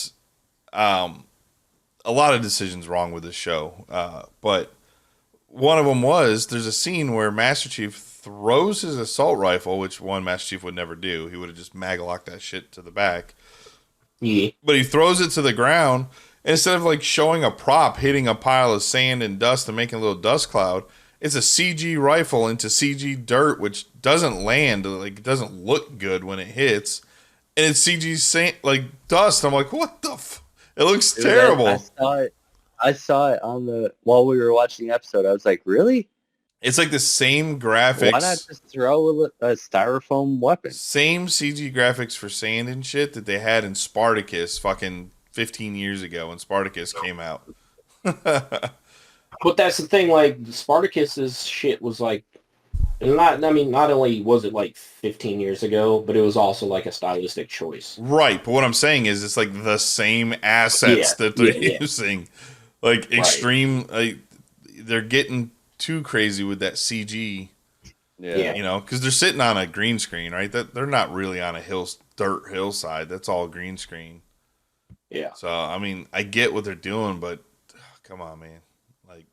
a lot of decisions wrong with this show. But one of them was there's a scene where Master Chief throws his assault rifle, which Master Chief would never do. He would have just mag-locked that shit to the back. Yeah. But he throws it to the ground. And instead of like showing a prop hitting a pile of sand and dust and making a little dust cloud, it's a CG rifle into CG dirt, which doesn't land, like it doesn't look good when it hits. And it's CG sand, like dust. I'm like, what the it looks terrible. I saw it while we were watching the episode. I was like, really? It's like the same graphics. Why not just throw a styrofoam weapon? Same CG graphics for sand and shit that they had in Spartacus fucking 15 years ago when Spartacus came out. But that's the thing, like, Spartacus's shit was like, not only was it like 15 years ago, but it was also like a stylistic choice. Right, but what I'm saying is it's like the same assets that they're using. Like, extreme, like, they're getting too crazy with that CG. Yeah. You know, because they're sitting on a green screen, right? They're not really on a dirt hillside. That's all green screen. Yeah. So, I mean, I get what they're doing, but come on, man. Like,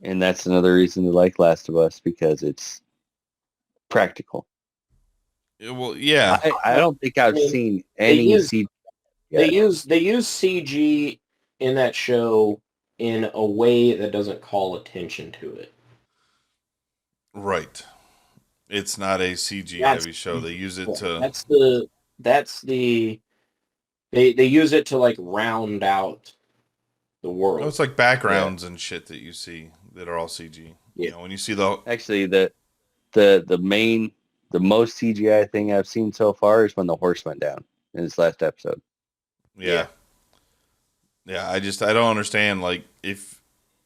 and that's another reason to like Last of Us, because it's practical. Well, yeah. I don't think I've seen any CG. They use CG in that show in a way that doesn't call attention to it. Right. It's not a CG heavy show. They use it to. They use it to like round out the world. Oh, it's like backgrounds and shit that you see that are all CG. Yeah. You know, when you see the Actually, the most CGI thing I've seen so far is when the horse went down in his last episode. Yeah. I don't understand, like, if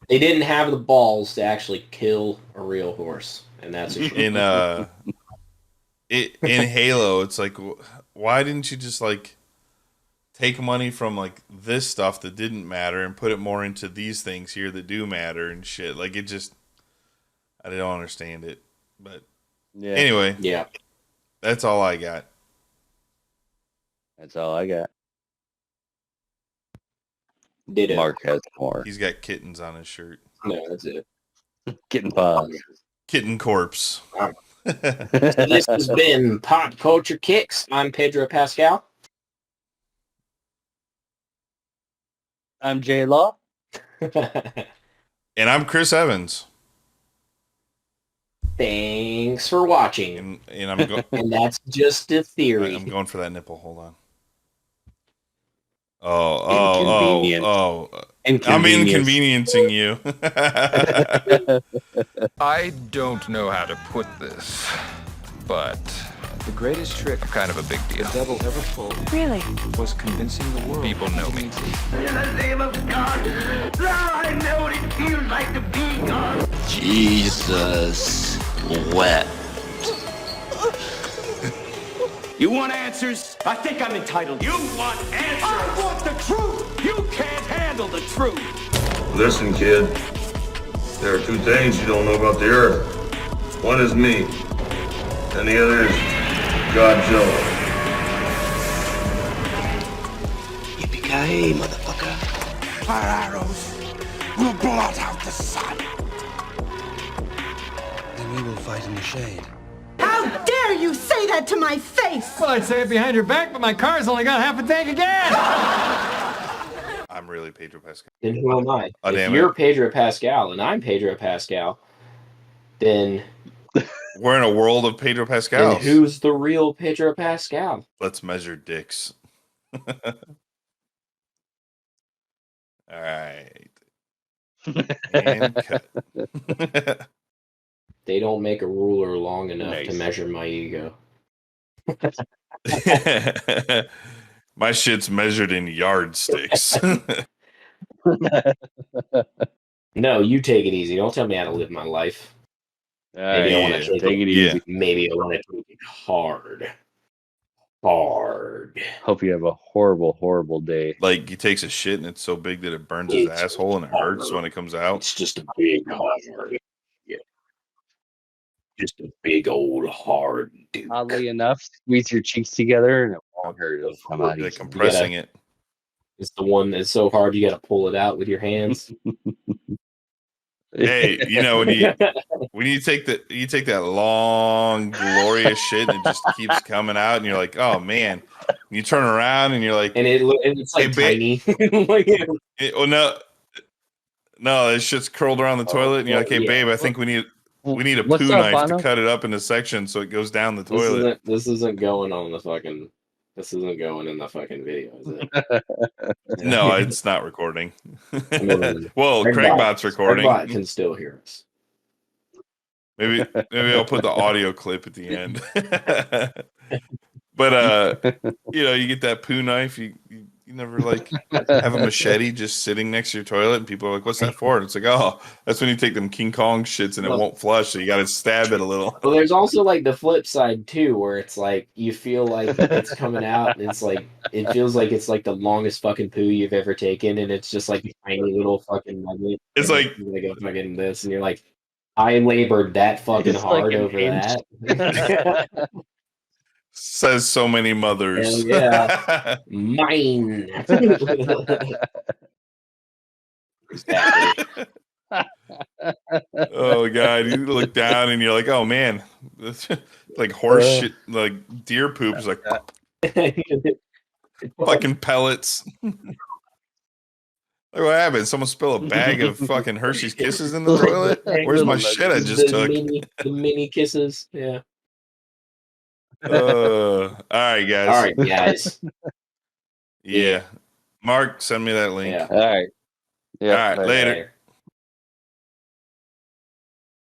they didn't have the balls to actually kill a real horse, and that's in Halo, it's like, why didn't you just like take money from like this stuff that didn't matter and put it more into these things here that do matter and shit? Like, it just, I don't understand it. But anyway, that's all I got. That's all I got. Ditto. Mark has more. He's got kittens on his shirt. No, that's it. Kitten paws. Kitten corpse. So this has been Pop Culture Kicks. I'm Pedro Pascal. I'm J Law. And I'm Chris Evans. Thanks for watching. And I'm and that's just a theory. I'm going for that nipple. Hold on. I'm inconveniencing you. I don't know how to put this, but the greatest trick, kind of a big deal, the devil ever pulled, Really? was convincing the world. People know me. In the name of God, now I know what it feels like to be God. Jesus wept. You want answers? I think I'm entitled. You want answers? I want the truth. You can't handle the truth. Listen, kid. There are two things you don't know about the Earth. One is me, and the other is Godzilla. Yippee-ki-yay, motherfucker. Our arrows will blot out the sun. Then we will fight in the shade. How dare you say that to my face? Well, I'd say it behind your back, but my car's only got half a tank of gas. I'm really Pedro Pascal. Then who am I? Oh, if you're Pedro Pascal and I'm Pedro Pascal, then we're in a world of Pedro Pascal. Then who's the real Pedro Pascal? Let's measure dicks. All right. And cut. They don't make a ruler long enough to measure my ego. My shit's measured in yardsticks. No, you take it easy. Don't tell me how to live my life. Maybe I want to take it easy. Maybe I want to take it hard. Hope you have a horrible, horrible day. Like, he takes a shit and it's so big that it burns his asshole and it hurts when it comes out. It's just a big hard. Yeah. Just a big old hard dude. Oddly enough, squeeze your cheeks together and it won't hurt. It'll come out. They're compressing it. It's the one that's so hard you got to pull it out with your hands. Hey, you know, when you take that long, glorious shit and it just keeps coming out, and you're like, oh man. And you turn around and you're like, and it's like tiny. No, this shit's curled around the toilet, and you're like, hey babe, I think we need a poo knife to cut it up into sections so it goes down the toilet. This isn't going on the fucking. This isn't going in the fucking video, is it? No, it's not recording. Well, Craigbot's recording. Craigbot can still hear us. Maybe I'll put the audio clip at the end. But you know, you get that poo knife. You never like have a machete just sitting next to your toilet, and people are like, "What's that for?" And it's like, "Oh, that's when you take them King Kong shits and it won't flush, so you got to stab it a little." Well, there's also like the flip side too, where it's like you feel like it's coming out, and it's like it feels like it's like the longest fucking poo you've ever taken, and it's just like a tiny little fucking nugget. It's like a fucking this, and you're like, I labored that fucking hard over that. Says so many mothers. Yeah. Mine. Exactly. Oh god, you look down and you're like, oh man, like horse shit, like deer poop is like fucking pellets. Like what happened? Someone spill a bag of fucking Hershey's Kisses in the toilet? Where's my shit I just took? The mini kisses, yeah. All right, guys. All right, guys. Yeah. Mark, send me that link. Yeah. All right. Yeah. All right, later.